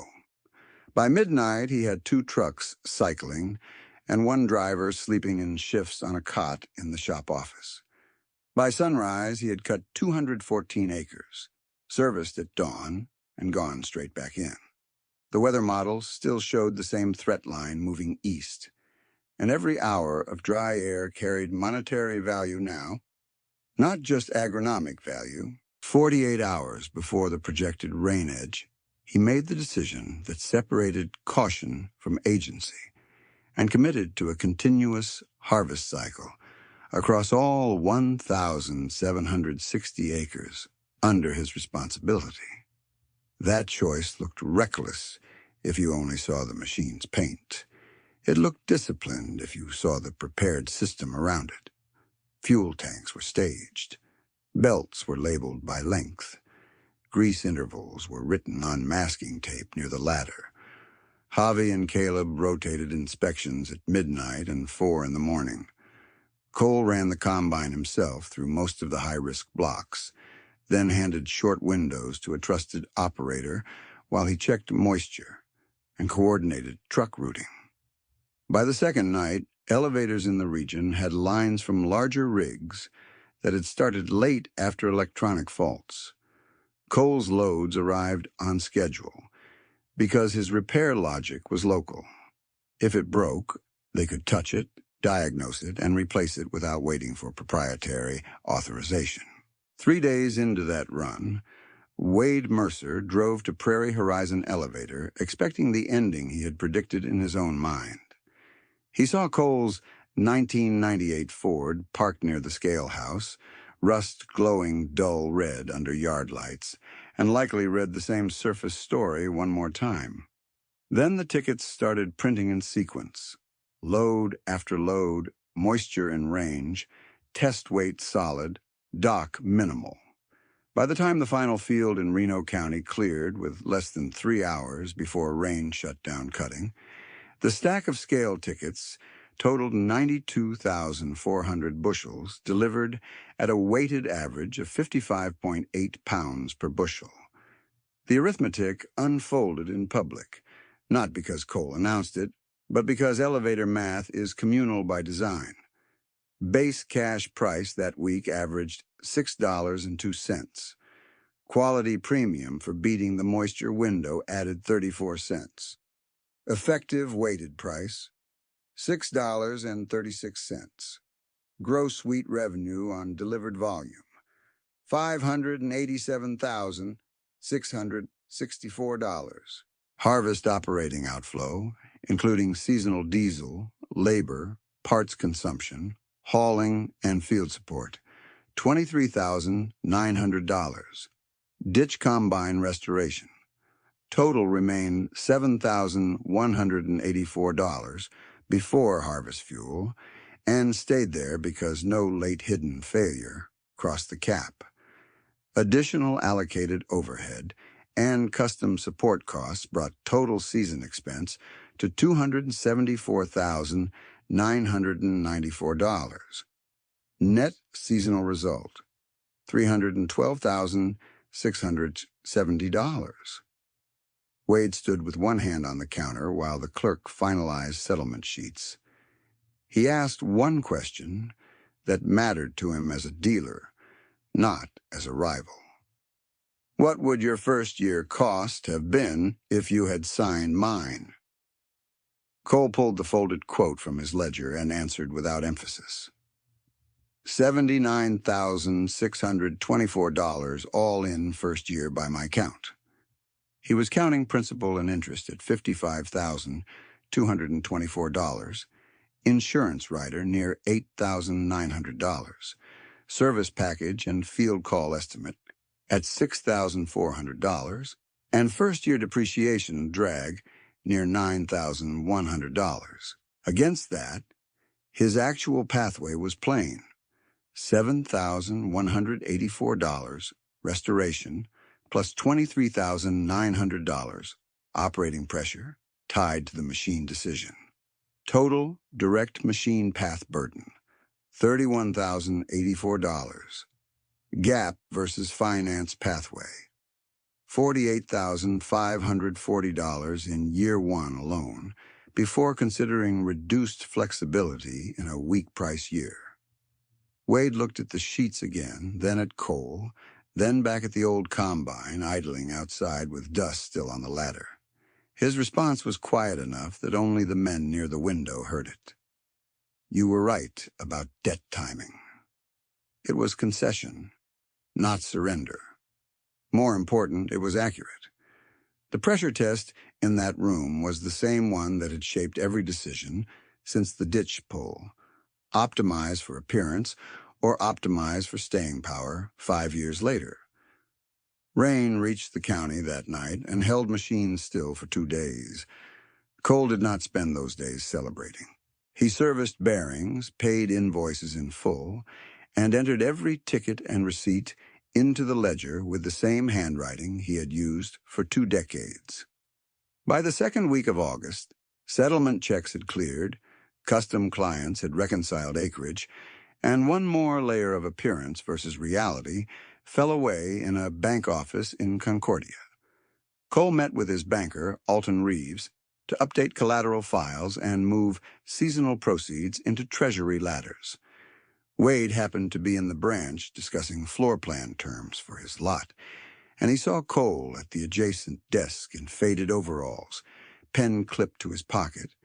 By midnight, he had 2 trucks cycling and 1 driver sleeping in shifts on a cot in the shop office. By sunrise, he had cut 214 acres, serviced at dawn, and gone straight back in. The weather models still showed the same threat line moving east, and every hour of dry air carried monetary value now, not just agronomic value. 48 hours before the projected rain edge, he made the decision that separated caution from agency and committed to a continuous harvest cycle across all 1,760 acres under his responsibility. That choice looked reckless if you only saw the machine's paint. It looked disciplined if you saw the prepared system around it. Fuel tanks were staged. Belts were labeled by length. Grease intervals were written on masking tape near the ladder. Javi and Caleb rotated inspections at midnight and 4 in the morning. Cole ran the combine himself through most of the high-risk blocks, then handed short windows to a trusted operator while he checked moisture and coordinated truck routing. By the second night, elevators in the region had lines from larger rigs that had started late after electronic faults. Cole's loads arrived on schedule because his repair logic was local. If it broke, they could touch it, diagnose it, and replace it without waiting for proprietary authorization. 3 days into that run, Wade Mercer drove to Prairie Horizon Elevator, expecting the ending he had predicted in his own mind. He saw Cole's 1998 Ford parked near the scale house, rust glowing dull red under yard lights, and likely read the same surface story one more time. Then the tickets started printing in sequence. Load after load, moisture in range, test weight solid, dock minimal. By the time the final field in Reno County cleared with less than 3 hours before rain shut down cutting, the stack of scale tickets totaled 92,400 bushels delivered at a weighted average of 55.8 pounds per bushel. The arithmetic unfolded in public, not because Cole announced it, but because elevator math is communal by design. Base cash price that week averaged $6.02. Quality premium for beating the moisture window added 34 cents. Effective weighted price, $6.36. Gross wheat revenue on delivered volume, $587,664. Harvest operating outflow, including seasonal diesel, labor, parts consumption, hauling, and field support, $23,900. Ditch combine restoration. Total remained $7,184 before harvest fuel, and stayed there because no late hidden failure crossed the cap. Additional allocated overhead and custom support costs brought total season expense to $274,994. Net seasonal result, $312,670. Wade stood with one hand on the counter while the clerk finalized settlement sheets. He asked one question that mattered to him as a dealer, not as a rival. What would your first year cost have been if you had signed mine? Cole pulled the folded quote from his ledger and answered without emphasis. $79,624 all in first year by my count. He was counting principal and interest at $55,224, insurance rider near $8,900, service package and field call estimate at $6,400, and first-year depreciation drag near $9,100. Against that, His actual pathway was plain: $7,184 restoration plus $23,900 operating pressure tied to the machine decision. Total direct machine path burden, $31,084. Gap versus finance pathway, $48,540 in year one alone, before considering reduced flexibility in a weak price year. Wade looked at the sheets again, then at Cole, then back at the old combine idling outside with dust still on the ladder. His response was quiet enough that only the men near the window heard it. You were right about debt timing. It was concession, not surrender. More important, it was accurate. The pressure test in that room was the same one that had shaped every decision since the ditch pull. Optimize for appearance or optimize for staying power 5 years later. Rain reached the county that night and held machines still for 2 days. Cole did not spend those days celebrating. He serviced bearings, paid invoices in full, and entered every ticket and receipt into the ledger with the same handwriting he had used for 2 decades. By the second week of August, settlement checks had cleared, custom clients had reconciled acreage, and one more layer of appearance versus reality fell away in a bank office in Concordia. Cole met with his banker, Alton Reeves, to update collateral files and move seasonal proceeds into treasury ladders. Wade happened to be in the branch discussing floor plan terms for his lot, and he saw Cole at the adjacent desk in faded overalls, pen clipped to his pocket,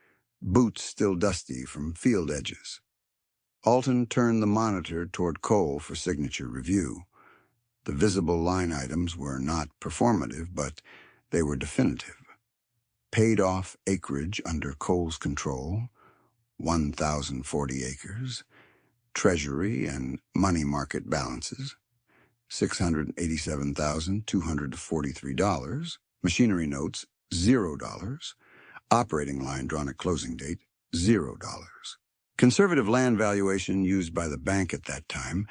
boots still dusty from field edges. Alton turned the monitor toward Cole for signature review. The visible line items were not performative, but they were definitive. Paid-off acreage under Cole's control, 1,040 acres. Treasury and money market balances, $687,243. Machinery notes, $0. Operating line drawn at closing date, $0. Conservative land valuation used by the bank at that time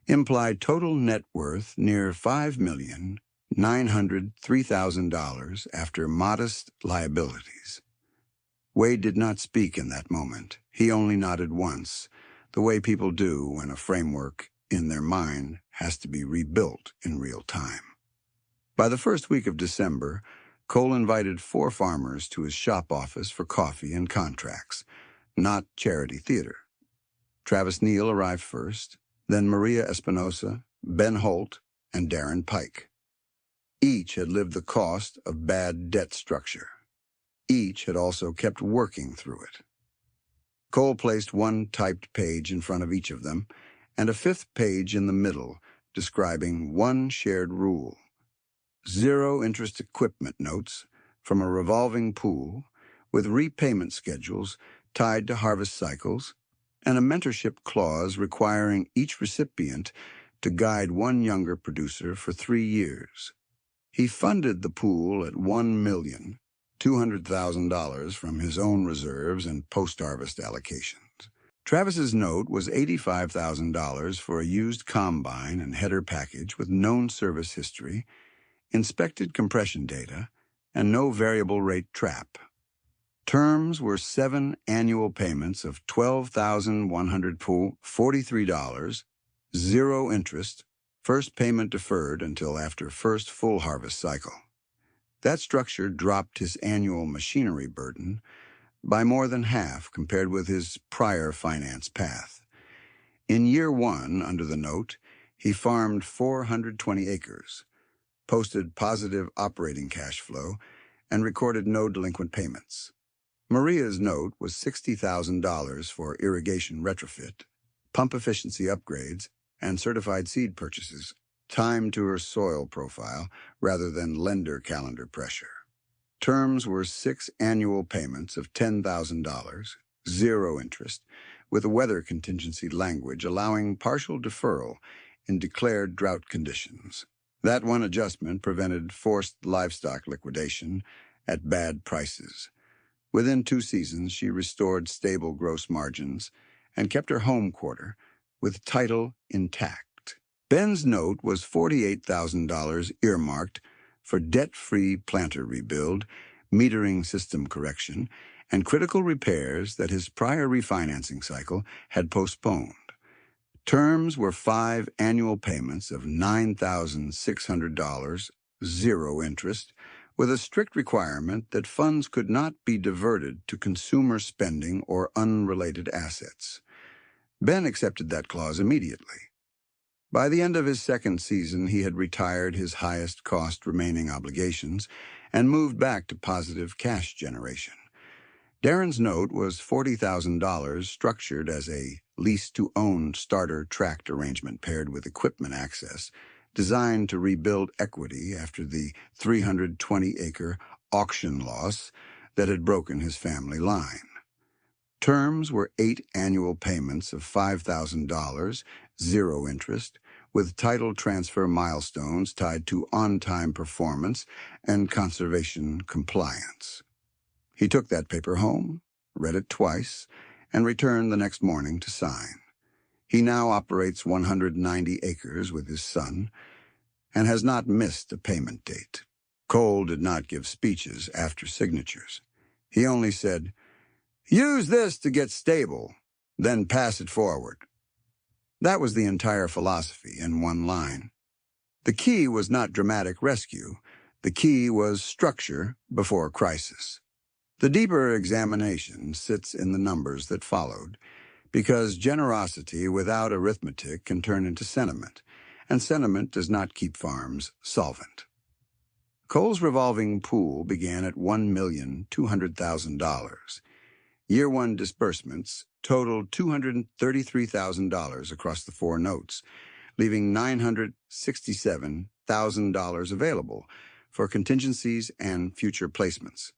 implied total net worth near $5,903,000 after modest liabilities. Wade did not speak in that moment. He only nodded once, the way people do when a framework in their mind has to be rebuilt in real time. By the first week of December, Cole invited 4 farmers to his shop office for coffee and contracts, not charity theater. Travis Neal arrived first, then Maria Espinosa, Ben Holt, and Darren Pike. Each had lived the cost of bad debt structure. Each had also kept working through it. Cole placed one typed page in front of each of them, and a 5th page in the middle describing one shared rule: 0 interest equipment notes from a revolving pool with repayment schedules tied to harvest cycles, and a mentorship clause requiring each recipient to guide one younger producer for 3 years. He funded the pool at $1,200,000 from his own reserves and post-harvest allocations. Travis's note was $85,000 for a used combine and header package with known service history, inspected compression data, and no variable rate trap. Terms were 7 annual payments of $12,143, 0 interest, first payment deferred until after first full harvest cycle. That structure dropped his annual machinery burden by more than half compared with his prior finance path. In year 1, under the note, he farmed 420 acres, posted positive operating cash flow, and recorded no delinquent payments. Maria's note was $60,000 for irrigation retrofit, pump efficiency upgrades, and certified seed purchases, timed to her soil profile rather than lender calendar pressure. Terms were 6 annual payments of $10,000, 0 interest, with a weather contingency language allowing partial deferral in declared drought conditions. That one adjustment prevented forced livestock liquidation at bad prices. Within 2 seasons, she restored stable gross margins and kept her home quarter with title intact. Ben's note was $48,000 earmarked for debt-free planter rebuild, metering system correction, and critical repairs that his prior refinancing cycle had postponed. Terms were 5 annual payments of $9,600, zero interest, with a strict requirement that funds could not be diverted to consumer spending or unrelated assets. Ben accepted that clause immediately. By the end of his second season, he had retired his highest-cost remaining obligations and moved back to positive cash generation. Darren's note was $40,000, structured as a lease-to-own starter-tract arrangement paired with equipment access, designed to rebuild equity after the 320-acre auction loss that had broken his family line. Terms were 8 annual payments of $5,000, zero interest, with title transfer milestones tied to on-time performance and conservation compliance. He took that paper home, read it twice, and returned the next morning to sign. He now operates 190 acres with his son and has not missed a payment date. Cole did not give speeches after signatures. He only said, "Use this to get stable, then pass it forward." That was the entire philosophy in one line. The key was not dramatic rescue. The key was structure before crisis. The deeper examination sits in the numbers that followed, because generosity without arithmetic can turn into sentiment, and sentiment does not keep farms solvent. Cole's revolving pool began at $1,200,000. Year one disbursements totaled $233,000 across the 4 notes, leaving $967,000 available for contingencies and future placements.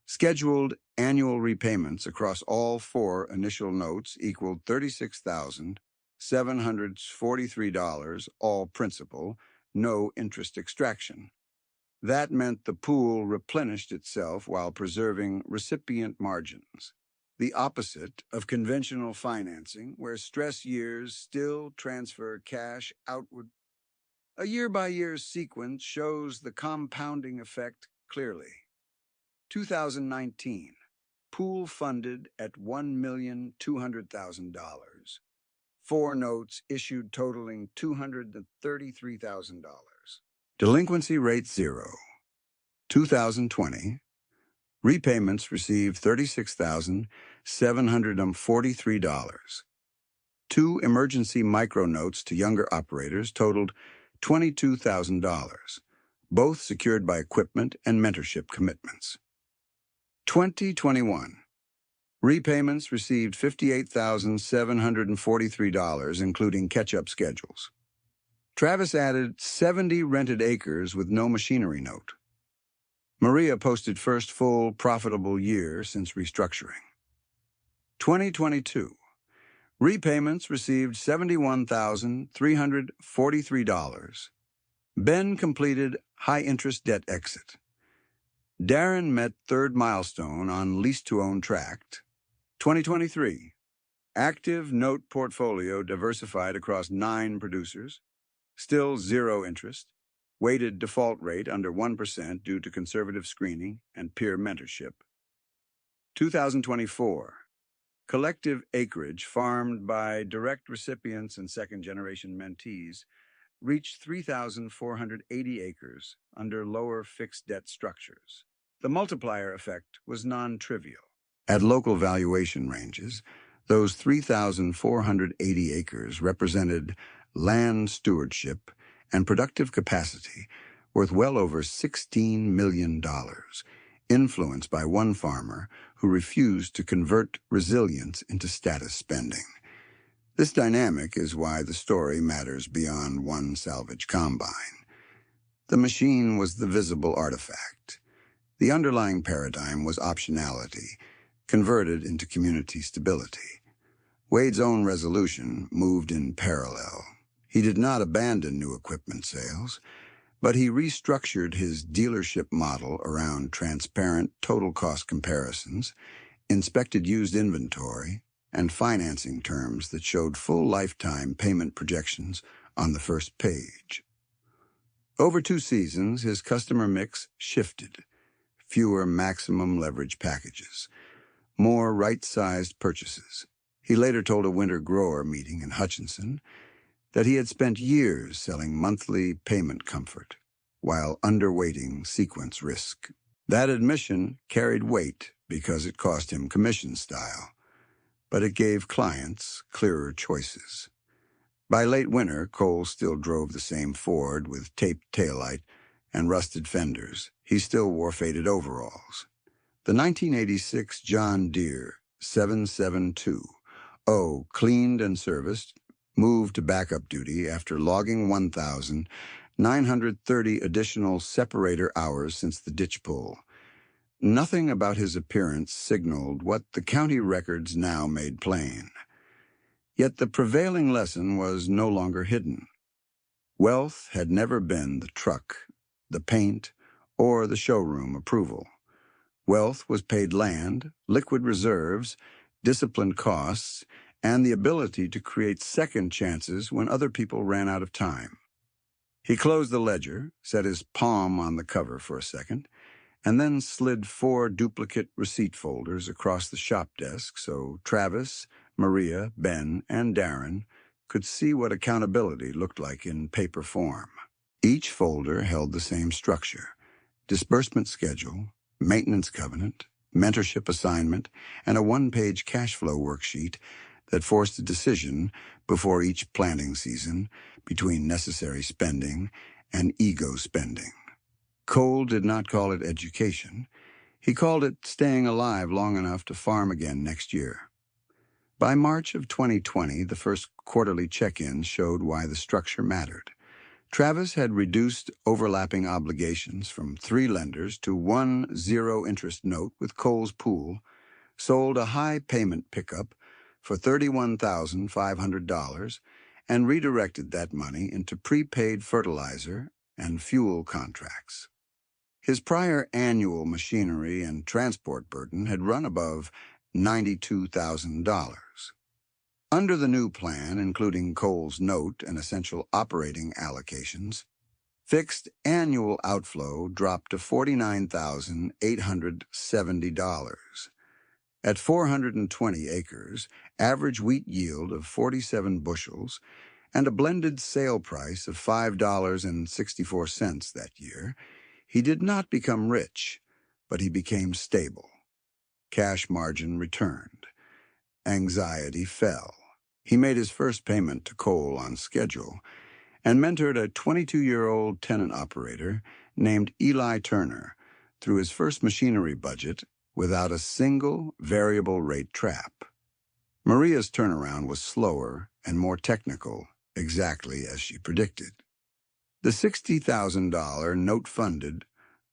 Scheduled annual repayments across all 4 initial notes equaled $36,743, all principal, no interest extraction. That meant the pool replenished itself while preserving recipient margins. The opposite of conventional financing, where stress years still transfer cash outward. A year-by-year sequence shows the compounding effect clearly. 2019, pool funded at $1,200,000. 4 notes issued totaling $233,000. Delinquency rate 0. 2020, repayments received $36,743. 2 emergency micronotes to younger operators totaled $22,000, both secured by equipment and mentorship commitments. 2021, repayments received $58,743, including catch-up schedules. Travis added 70 rented acres with no machinery note. Maria posted first full profitable year since restructuring. 2022, repayments received $71,343. Ben completed high-interest debt exit. Darren met third milestone on lease-to-own tract. 2023, active note portfolio diversified across 9 producers, still zero interest, weighted default rate under 1% due to conservative screening and peer mentorship. 2024, collective acreage farmed by direct recipients and second-generation mentees reached 3,480 acres under lower fixed debt structures. The multiplier effect was non-trivial. At local valuation ranges, those 3,480 acres represented land stewardship and productive capacity worth well over $16 million, influenced by one farmer who refused to convert resilience into status spending. This dynamic is why the story matters beyond one salvage combine. The machine was the visible artifact. The underlying paradigm was optionality, converted into community stability. Wade's own resolution moved in parallel. He did not abandon new equipment sales, but he restructured his dealership model around transparent total cost comparisons, inspected used inventory, and financing terms that showed full lifetime payment projections on the first page. Over 2 seasons, his customer mix shifted. Fewer maximum leverage packages, more right-sized purchases. He later told a winter grower meeting in Hutchinson that he had spent years selling monthly payment comfort while underweighting sequence risk. That admission carried weight because it cost him commission style, but it gave clients clearer choices. By late winter, Cole still drove the same Ford with taped taillight and rusted fenders. He still wore faded overalls. The 1986 John Deere 772O, cleaned and serviced, moved to backup duty after logging 1,930 additional separator hours since the ditch pull. Nothing about his appearance signaled what the county records now made plain. Yet the prevailing lesson was no longer hidden. Wealth had never been the truck, the paint, or the showroom approval. Wealth was paid land, liquid reserves, disciplined costs, and the ability to create second chances when other people ran out of time. He closed the ledger, set his palm on the cover for a second, and then slid 4 duplicate receipt folders across the shop desk so Travis, Maria, Ben, and Darren could see what accountability looked like in paper form. Each folder held the same structure: disbursement schedule, maintenance covenant, mentorship assignment, and a 1-page cash flow worksheet that forced a decision before each planting season between necessary spending and ego spending. Cole did not call it education. He called it staying alive long enough to farm again next year. By March of 2020, the first quarterly check-ins showed why the structure mattered. Travis had reduced overlapping obligations from 3 lenders to 1 zero-interest note with Cole's Pool, sold a high payment pickup for $31,500, and redirected that money into prepaid fertilizer and fuel contracts. His prior annual machinery and transport burden had run above $92,000. Under the new plan, including Cole's note and essential operating allocations, fixed annual outflow dropped to $49,870. At 420 acres, average wheat yield of 47 bushels, and a blended sale price of $5.64 that year, he did not become rich, but he became stable. Cash margin returned. Anxiety fell. He made his first payment to Cole on schedule and mentored a 22-year-old tenant operator named Eli Turner through his first machinery budget without a single variable rate trap. Maria's turnaround was slower and more technical, exactly as she predicted. The $60,000 note-funded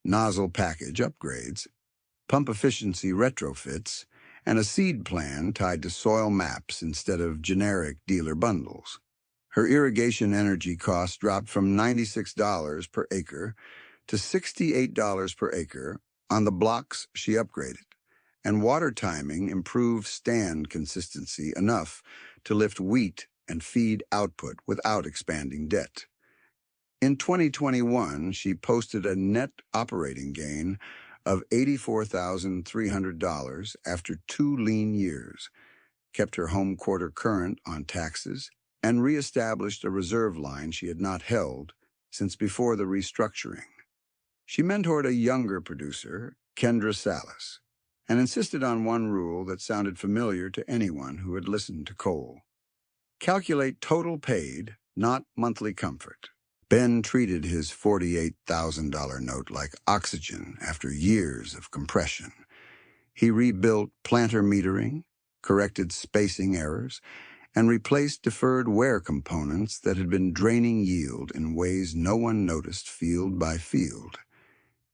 nozzle package upgrades, pump efficiency retrofits, and a seed plan tied to soil maps instead of generic dealer bundles. Her irrigation energy costs dropped from $96 per acre to $68 per acre on the blocks she upgraded, and water timing improved stand consistency enough to lift wheat and feed output without expanding debt. In 2021, she posted a net operating gain of $84,300 after 2 lean years, kept her home quarter current on taxes, and reestablished a reserve line she had not held since before the restructuring. She mentored a younger producer, Kendra Salas, and insisted on one rule that sounded familiar to anyone who had listened to Cole. Calculate total paid, not monthly comfort. Ben treated his $48,000 note like oxygen after years of compression. He rebuilt planter metering, corrected spacing errors, and replaced deferred wear components that had been draining yield in ways no one noticed field by field.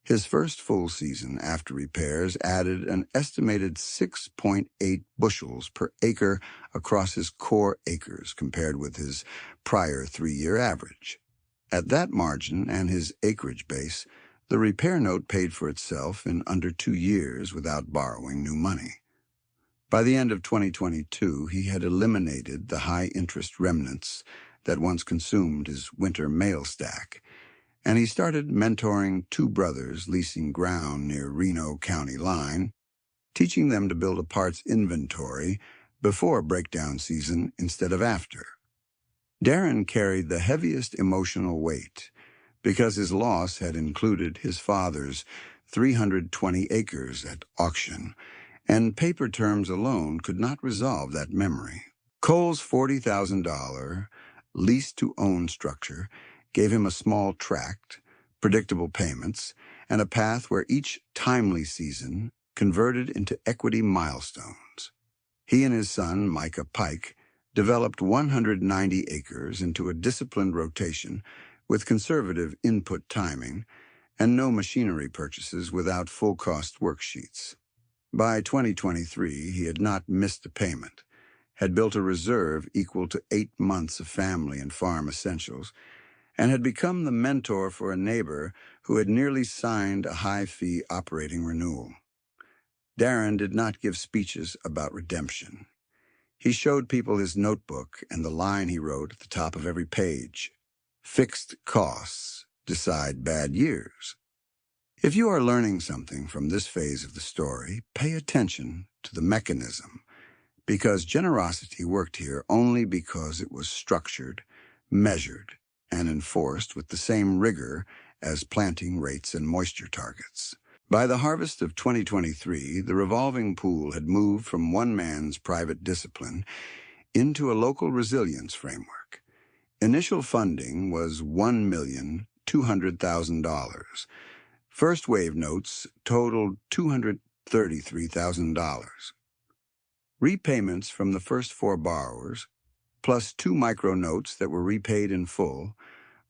His first full season after repairs added an estimated 6.8 bushels per acre across his core acres compared with his prior 3-year average. At that margin and his acreage base, the repair note paid for itself in under 2 years without borrowing new money. By the end of 2022, he had eliminated the high-interest remnants that once consumed his winter mail stack, and he started mentoring two brothers leasing ground near Reno County line, teaching them to build a parts inventory before breakdown season instead of after. Darren carried the heaviest emotional weight because his loss had included his father's 320 acres at auction, and paper terms alone could not resolve that memory. Cole's $40,000 lease-to-own structure gave him a small tract, predictable payments, and a path where each timely season converted into equity milestones. He and his son, Micah Pike, developed 190 acres into a disciplined rotation with conservative input timing and no machinery purchases without full-cost worksheets. By 2023, he had not missed a payment, had built a reserve equal to 8 months of family and farm essentials, and had become the mentor for a neighbor who had nearly signed a high-fee operating renewal. Darren did not give speeches about redemption. He showed people his notebook and the line he wrote at the top of every page: "Fixed costs decide bad years." If you are learning something from this phase of the story, pay attention to the mechanism, because generosity worked here only because it was structured, measured, and enforced with the same rigor as planting rates and moisture targets. By the harvest of 2023, the revolving pool had moved from one man's private discipline into a local resilience framework. Initial funding was $1,200,000. First wave notes totaled $233,000. Repayments from the first 4 borrowers, plus 2 micronotes that were repaid in full,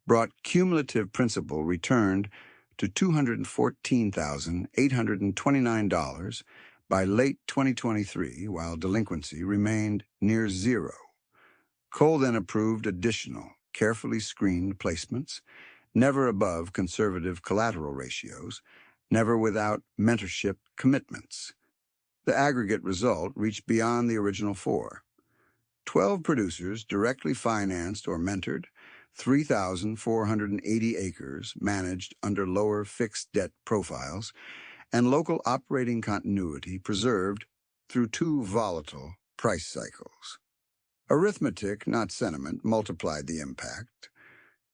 brought cumulative principal returned to $214,829 by late 2023, while delinquency remained near zero. Cole then approved additional, carefully screened placements, never above conservative collateral ratios, never without mentorship commitments. The aggregate result reached beyond the original 4. 12 producers directly financed or mentored, 3,480 acres managed under lower fixed debt profiles, and local operating continuity preserved through 2 volatile price cycles. Arithmetic, not sentiment, multiplied the impact.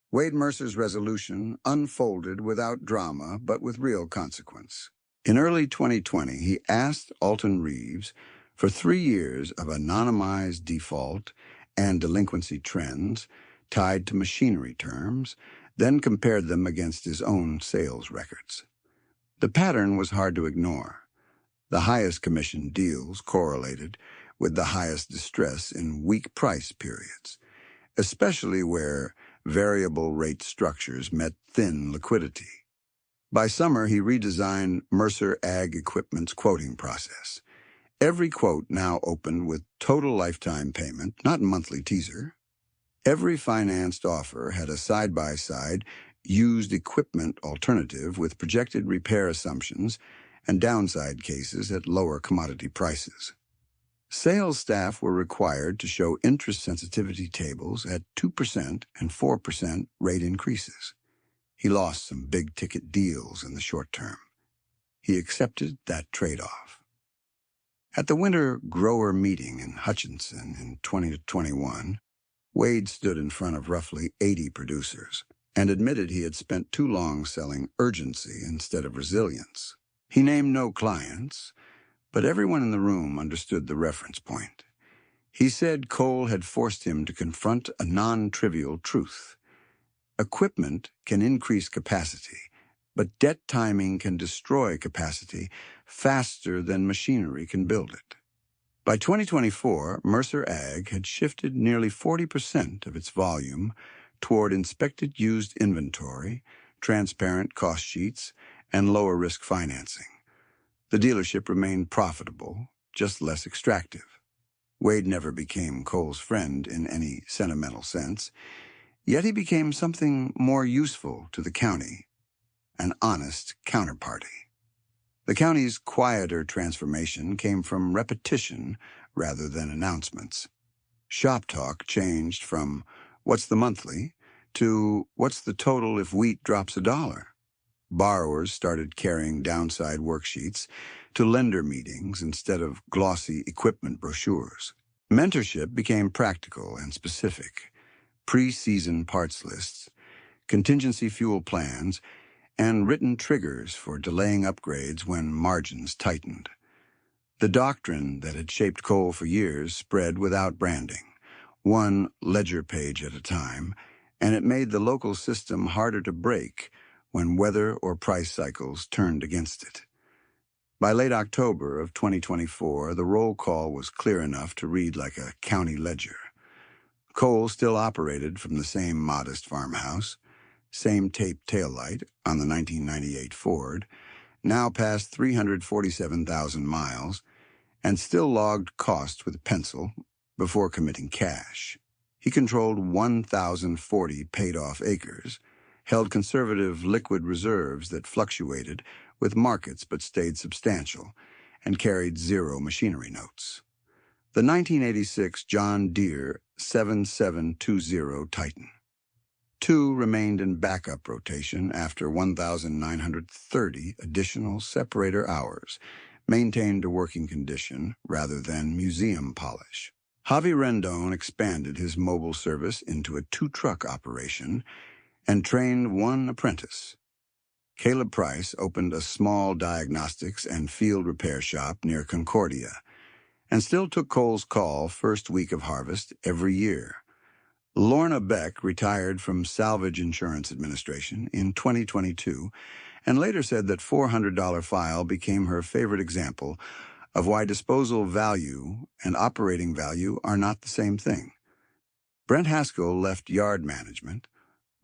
Wade Mercer's resolution unfolded without drama, but with real consequence. In early 2020, he asked Alton Reeves for 3 years of anonymized default and delinquency trends tied to machinery terms, then compared them against his own sales records. The pattern was hard to ignore. The highest commission deals correlated with the highest distress in weak price periods, especially where variable rate structures met thin liquidity. By summer, he redesigned Mercer Ag Equipment's quoting process. Every quote now opened with total lifetime payment, not monthly teaser. Every financed offer had a side-by-side used equipment alternative with projected repair assumptions and downside cases at lower commodity prices. Sales staff were required to show interest sensitivity tables at 2% and 4% rate increases. He lost some big-ticket deals in the short term. He accepted that trade-off. At the winter grower meeting in Hutchinson in 2021, Wade stood in front of roughly 80 producers and admitted he had spent too long selling urgency instead of resilience. He named no clients, but everyone in the room understood the reference point. He said Cole had forced him to confront a non-trivial truth. Equipment can increase capacity, but debt timing can destroy capacity faster than machinery can build it. By 2024, Mercer Ag had shifted nearly 40% of its volume toward inspected used inventory, transparent cost sheets, and lower-risk financing. The dealership remained profitable, just less extractive. Wade never became Cole's friend in any sentimental sense, yet he became something more useful to the county, an honest counterparty. The county's quieter transformation came from repetition rather than announcements. Shop talk changed from "what's the monthly" to "what's the total if wheat drops $1." Borrowers started carrying downside worksheets to lender meetings instead of glossy equipment brochures. Mentorship became practical and specific. Pre-season parts lists, contingency fuel plans, and written triggers for delaying upgrades when margins tightened. The doctrine that had shaped coal for years spread without branding, one ledger page at a time, and it made the local system harder to break when weather or price cycles turned against it. By late October of 2024, the roll call was clear enough to read like a county ledger. Coal still operated from the same modest farmhouse, same tape taillight on the 1998 Ford, now past 347,000 miles, and still logged cost with a pencil before committing cash. He controlled 1,040 paid-off acres, held conservative liquid reserves that fluctuated with markets but stayed substantial, and carried 0 machinery notes. The 1986 John Deere 7720 Titan. 2 remained in backup rotation after 1,930 additional separator hours, maintained to working condition rather than museum polish. Javi Rendon expanded his mobile service into a 2-truck operation and trained 1 apprentice. Caleb Price opened a small diagnostics and field repair shop near Concordia and still took Cole's call first week of harvest every year. Lorna Beck retired from Salvage Insurance Administration in 2022 and later said that $400 file became her favorite example of why disposal value and operating value are not the same thing. Brent Haskell left yard management,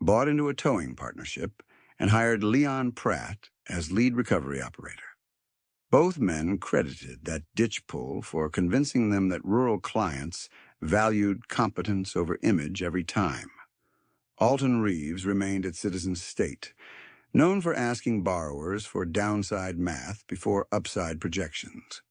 bought into a towing partnership, and hired Leon Pratt as lead recovery operator. Both men credited that ditch pull for convincing them that rural clients valued competence over image every time. Alton Reeves remained at Citizens State, known for asking borrowers for downside math before upside projections.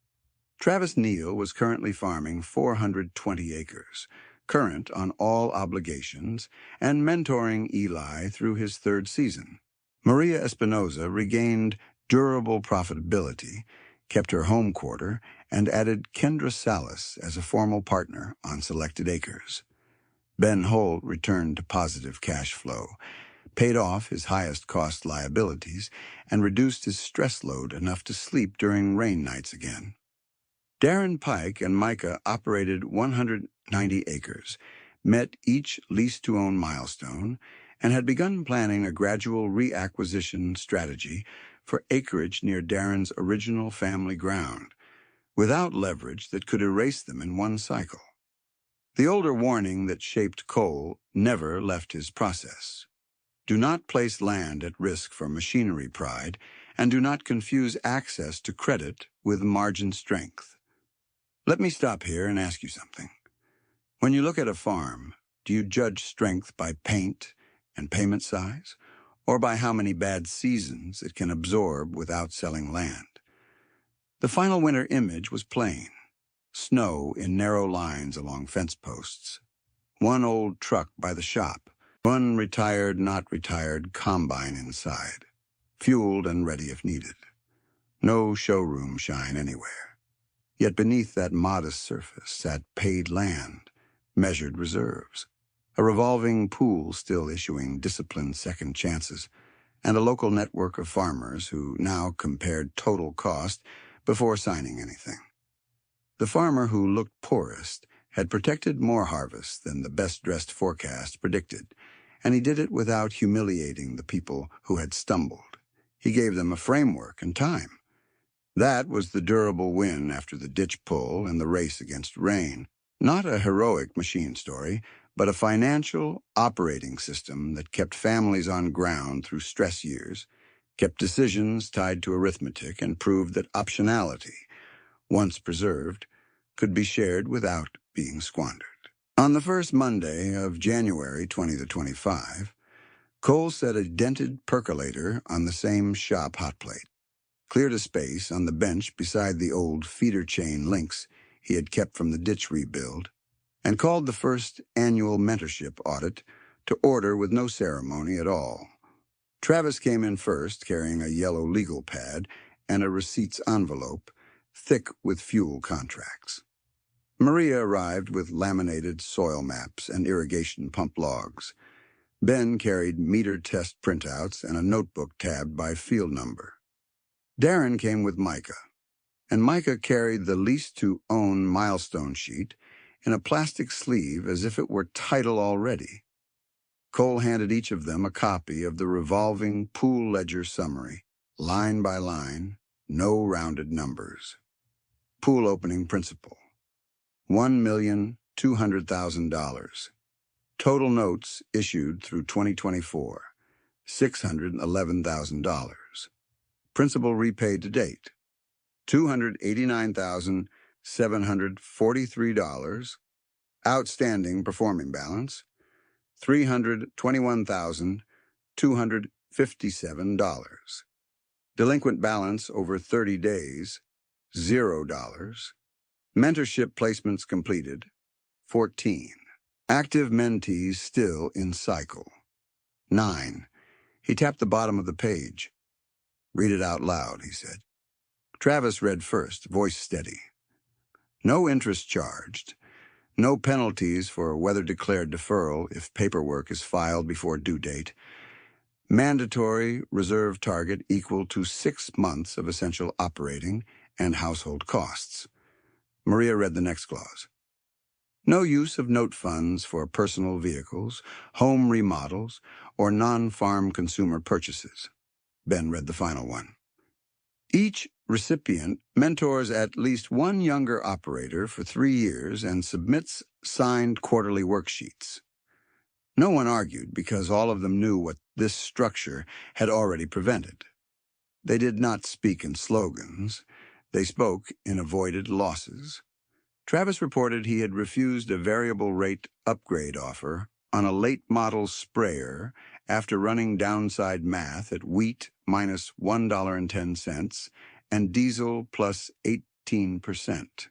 Travis Neal was currently farming 420 acres, current on all obligations, and mentoring Eli through his 3rd season. Maria Espinoza regained durable profitability, kept her home quarter, and added Kendra Salas as a formal partner on selected acres. Ben Holt returned to positive cash flow, paid off his highest-cost liabilities, and reduced his stress load enough to sleep during rain nights again. Darren Pike and Micah operated 190 acres, met each lease-to-own milestone, and had begun planning a gradual reacquisition strategy for acreage near Darren's original family ground, without leverage that could erase them in one cycle. The older warning that shaped Cole never left his process. Do not place land at risk for machinery pride, and do not confuse access to credit with margin strength. Let me stop here and ask you something. When you look at a farm, do you judge strength by paint and payment size, or by how many bad seasons it can absorb without selling land? The final winter image was plain. Snow in narrow lines along fence posts. 1 old truck by the shop. 1 retired, not retired combine inside. Fueled and ready if needed. No showroom shine anywhere. Yet beneath that modest surface sat paid land, measured reserves, a revolving pool still issuing disciplined second chances, and a local network of farmers who now compared total cost before signing anything. The farmer who looked poorest had protected more harvest than the best-dressed forecast predicted, and he did it without humiliating the people who had stumbled. He gave them a framework and time. That was the durable win after the ditch pull and the race against rain. Not a heroic machine story, but a financial operating system that kept families on ground through stress years, kept decisions tied to arithmetic, and proved that optionality, once preserved, could be shared without being squandered. On the first Monday of January 2025, Cole set a dented percolator on the same shop hot plate. cleared a space on the bench beside the old feeder chain links he had kept from the ditch rebuild, and called the first annual mentorship audit to order with no ceremony at all. Travis came in first, carrying a yellow legal pad and a receipts envelope, thick with fuel contracts. Maria arrived with laminated soil maps and irrigation pump logs. Ben carried meter test printouts and a notebook tabbed by field number. Darren came with Micah, and Micah carried the lease-to-own milestone sheet in a plastic sleeve as if it were title already. Cole handed each of them a copy of the revolving pool ledger summary, line by line, no rounded numbers. Pool opening principal, $1,200,000. Total notes issued through 2024, $611,000. Principal repaid to date, $289,743. Outstanding performing balance, $321,257. Delinquent balance over 30 days, $0. Mentorship placements completed, 14. Active mentees still in cycle, 9. He tapped the bottom of the page. Read it out loud, he said. Travis read first, voice steady. No interest charged. No penalties for weather-declared deferral if paperwork is filed before due date. Mandatory reserve target equal to 6 months of essential operating and household costs. Maria read the next clause. No use of note funds for personal vehicles, home remodels, or non-farm consumer purchases. Ben read the final one. Each recipient mentors at least one younger operator for 3 years and submits signed quarterly worksheets. No one argued because all of them knew what this structure had already prevented. They did not speak in slogans. They spoke in avoided losses. Travis reported he had refused a variable rate upgrade offer on a late model sprayer after running downside math at wheat minus $1.10 and diesel plus 18%.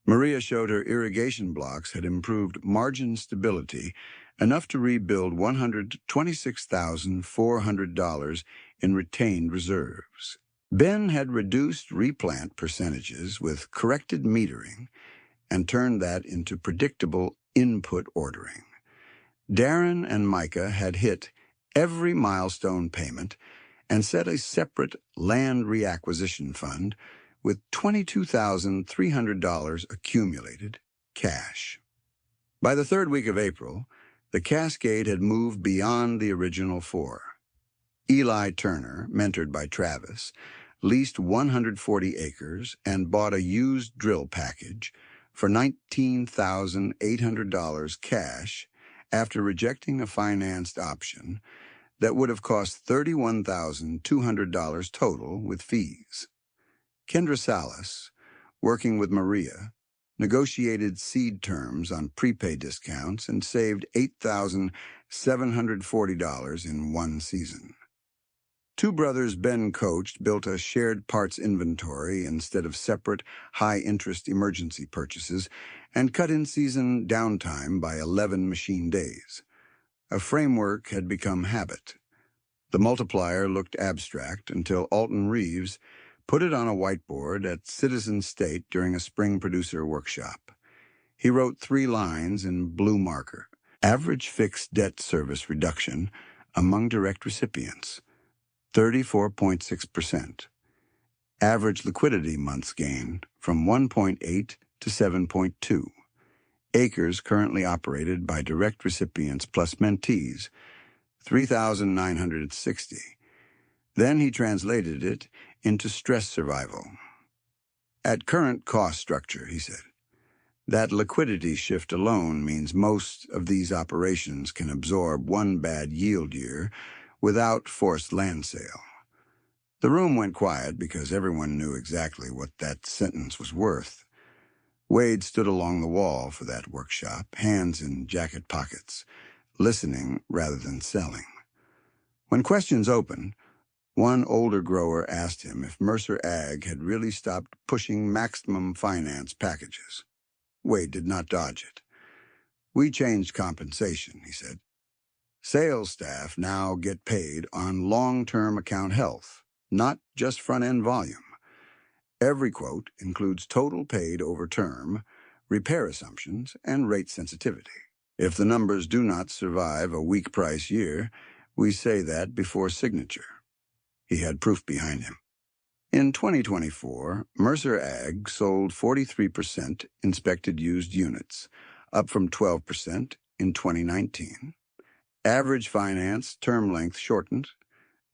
Maria showed her irrigation blocks had improved margin stability enough to rebuild $126,400 in retained reserves. Ben had reduced replant percentages with corrected metering and turned that into predictable input ordering. Darren and Micah had hit every milestone payment and set a separate land reacquisition fund with $22,300 accumulated, cash. By the 3rd week of April, the Cascade had moved beyond the original 4. Eli Turner, mentored by Travis, leased 140 acres and bought a used drill package for $19,800 cash after rejecting a financed option that would have cost $31,200 total with fees. Kendra Salas, working with Maria, negotiated seed terms on prepay discounts and saved $8,740 in one season. 2 brothers Ben coached built a shared parts inventory instead of separate, high-interest emergency purchases and cut in-season downtime by 11 machine days. A framework had become habit. The multiplier looked abstract until Alton Reeves put it on a whiteboard at Citizen State during a spring producer workshop. He wrote 3 lines in blue marker. Average fixed debt service reduction among direct recipients, 34.6%. Average liquidity months gained from 1.8 to 7.2. Acres currently operated by direct recipients plus mentees, 3,960. Then he translated it into stress survival. At current cost structure, he said, that liquidity shift alone means most of these operations can absorb one bad yield year without forced land sale. The room went quiet because everyone knew exactly what that sentence was worth. Wade stood along the wall for that workshop, hands in jacket pockets, listening rather than selling. When questions opened, One older grower asked him if Mercer Ag had really stopped pushing maximum finance packages. Wade did not dodge it. "We changed compensation," he said. "Sales staff now get paid on long-term account health, not just front-end volume. Every quote includes total paid over term, repair assumptions, and rate sensitivity. If the numbers do not survive a weak price year, we say that before signature." He had proof behind him. In 2024, Mercer Ag sold 43% inspected used units, up from 12% in 2019. Average finance term length shortened.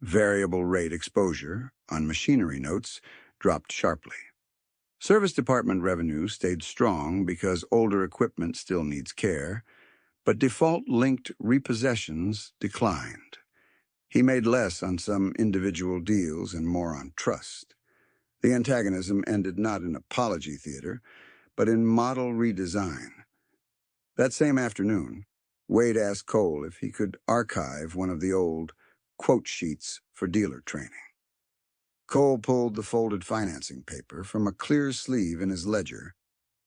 Variable rate exposure on machinery notes dropped sharply. Service department revenue stayed strong because older equipment still needs care, but default-linked repossessions declined. He made less on some individual deals and more on trust. The antagonism ended not in apology theater, but in model redesign. That same afternoon, Wade asked Cole if he could archive one of the old quote sheets for dealer training. Cole pulled the folded financing paper from a clear sleeve in his ledger,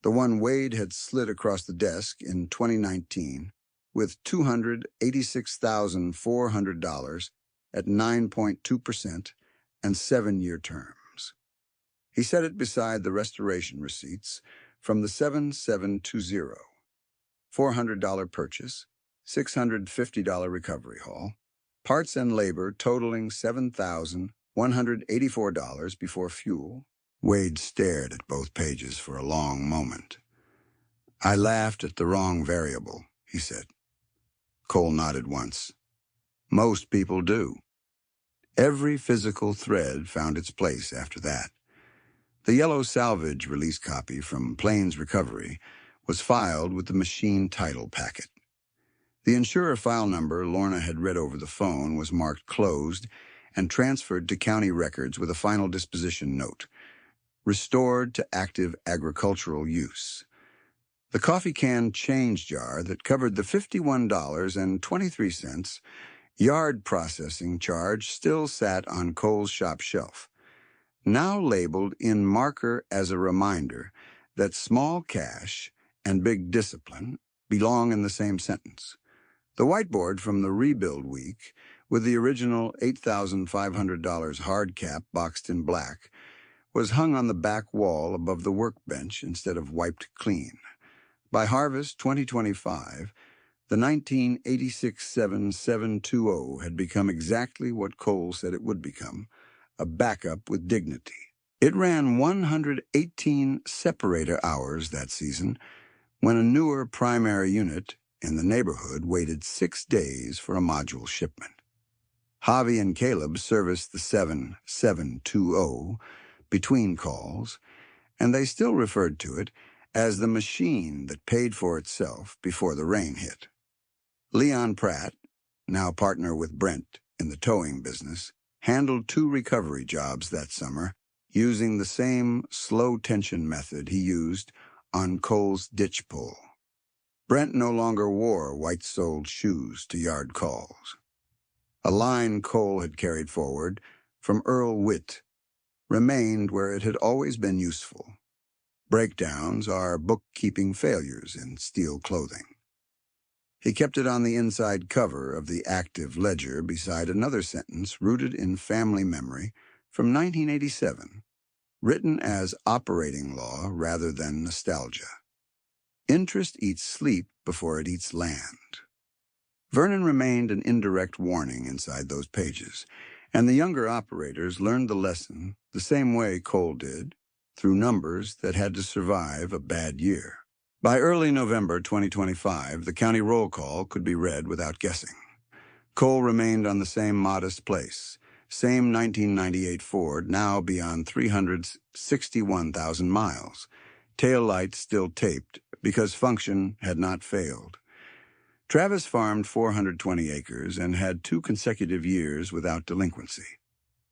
the one Wade had slid across the desk in 2019, with $286,400 at 9.2% and 7-year terms. He set it beside the restoration receipts from the 7720, $400 purchase, $650 recovery haul, parts and labor totaling $7,184 before fuel. Wade stared at both pages for a long moment. "I laughed at the wrong variable," he said. Cole nodded once. "Most people do." Every physical thread found its place after that. The yellow salvage release copy from Plains Recovery was filed with the machine title packet. The insurer file number Lorna had read over the phone was marked closed and transferred to county records with a final disposition note, restored to active agricultural use. The coffee can change jar that covered the $51.23 yard processing charge still sat on Cole's shop shelf, now labeled in marker as a reminder that small cash and big discipline belong in the same sentence. The whiteboard from the rebuild week, with the original $8,500 hard cap boxed in black, was hung on the back wall above the workbench instead of wiped clean. By harvest 2025, the 1986-7720 had become exactly what Cole said it would become, a backup with dignity. It ran 118 separator hours that season, when a newer primary unit in the neighborhood waited 6 days for a module shipment. Javi and Caleb serviced the 7720 between calls, and they still referred to it as the machine that paid for itself before the rain hit. Leon Pratt, now partner with Brent in the towing business, handled 2 recovery jobs that summer using the same slow-tension method he used on Cole's ditch pull. Brent no longer wore white-soled shoes to yard calls. A line Cole had carried forward from Earl Witt remained where it had always been useful. Breakdowns are bookkeeping failures in steel clothing. He kept it on the inside cover of the active ledger beside another sentence rooted in family memory from 1987, written as operating law rather than nostalgia. Interest eats sleep before it eats land. Vernon remained an indirect warning inside those pages, and the younger operators learned the lesson the same way Cole did, through numbers that had to survive a bad year. By early November 2025, the county roll call could be read without guessing. Cole remained on the same modest place, same 1998 Ford, now beyond 361,000 miles. Tail lights still taped because function had not failed. Travis farmed 420 acres and had 2 consecutive years without delinquency.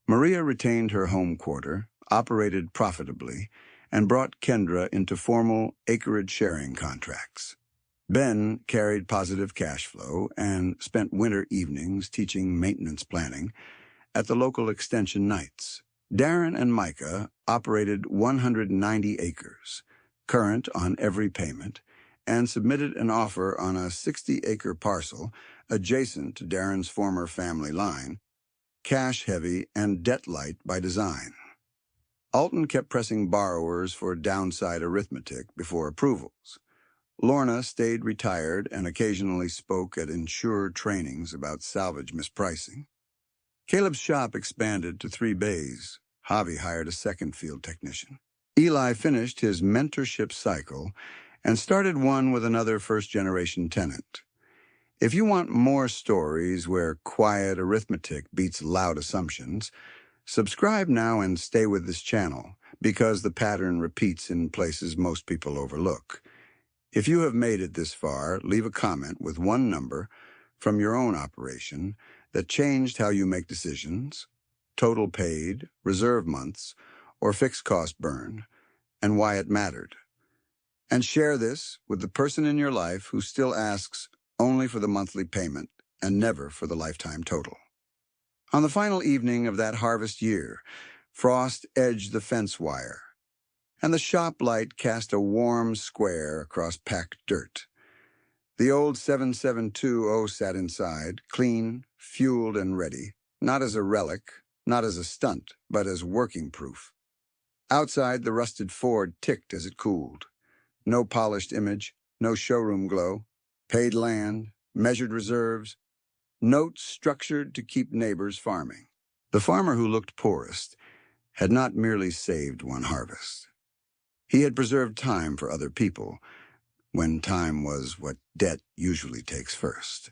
Maria retained her home quarter, operated profitably, and brought Kendra into formal acreage sharing contracts. Ben carried positive cash flow and spent winter evenings teaching maintenance planning, at the local extension nights. Darren and Micah operated 190 acres, current on every payment, and submitted an offer on a 60-acre parcel adjacent to Darren's former family line, cash-heavy and debt-light by design. Alton kept pressing borrowers for downside arithmetic before approvals. Lorna stayed retired and occasionally spoke at insurer trainings about salvage mispricing. Caleb's shop expanded to 3 bays. Javi hired a second field technician. Eli finished his mentorship cycle and started one with another first-generation tenant. If you want more stories where quiet arithmetic beats loud assumptions, subscribe now and stay with this channel, because the pattern repeats in places most people overlook. If you have made it this far, leave a comment with one number from your own operation that changed how you make decisions, total paid, reserve months, or fixed cost burn, and why it mattered. And share this with the person in your life who still asks only for the monthly payment and never for the lifetime total. On the final evening of that harvest year, frost edged the fence wire, and the shop light cast a warm square across packed dirt. The old 7720 sat inside, clean, fueled, and ready, not as a relic, not as a stunt, but as working proof. Outside, the rusted Ford ticked as it cooled. No polished image, no showroom glow, paid land, measured reserves, notes structured to keep neighbors farming. The farmer who looked poorest had not merely saved one harvest. He had preserved time for other people, when time was what debt usually takes first.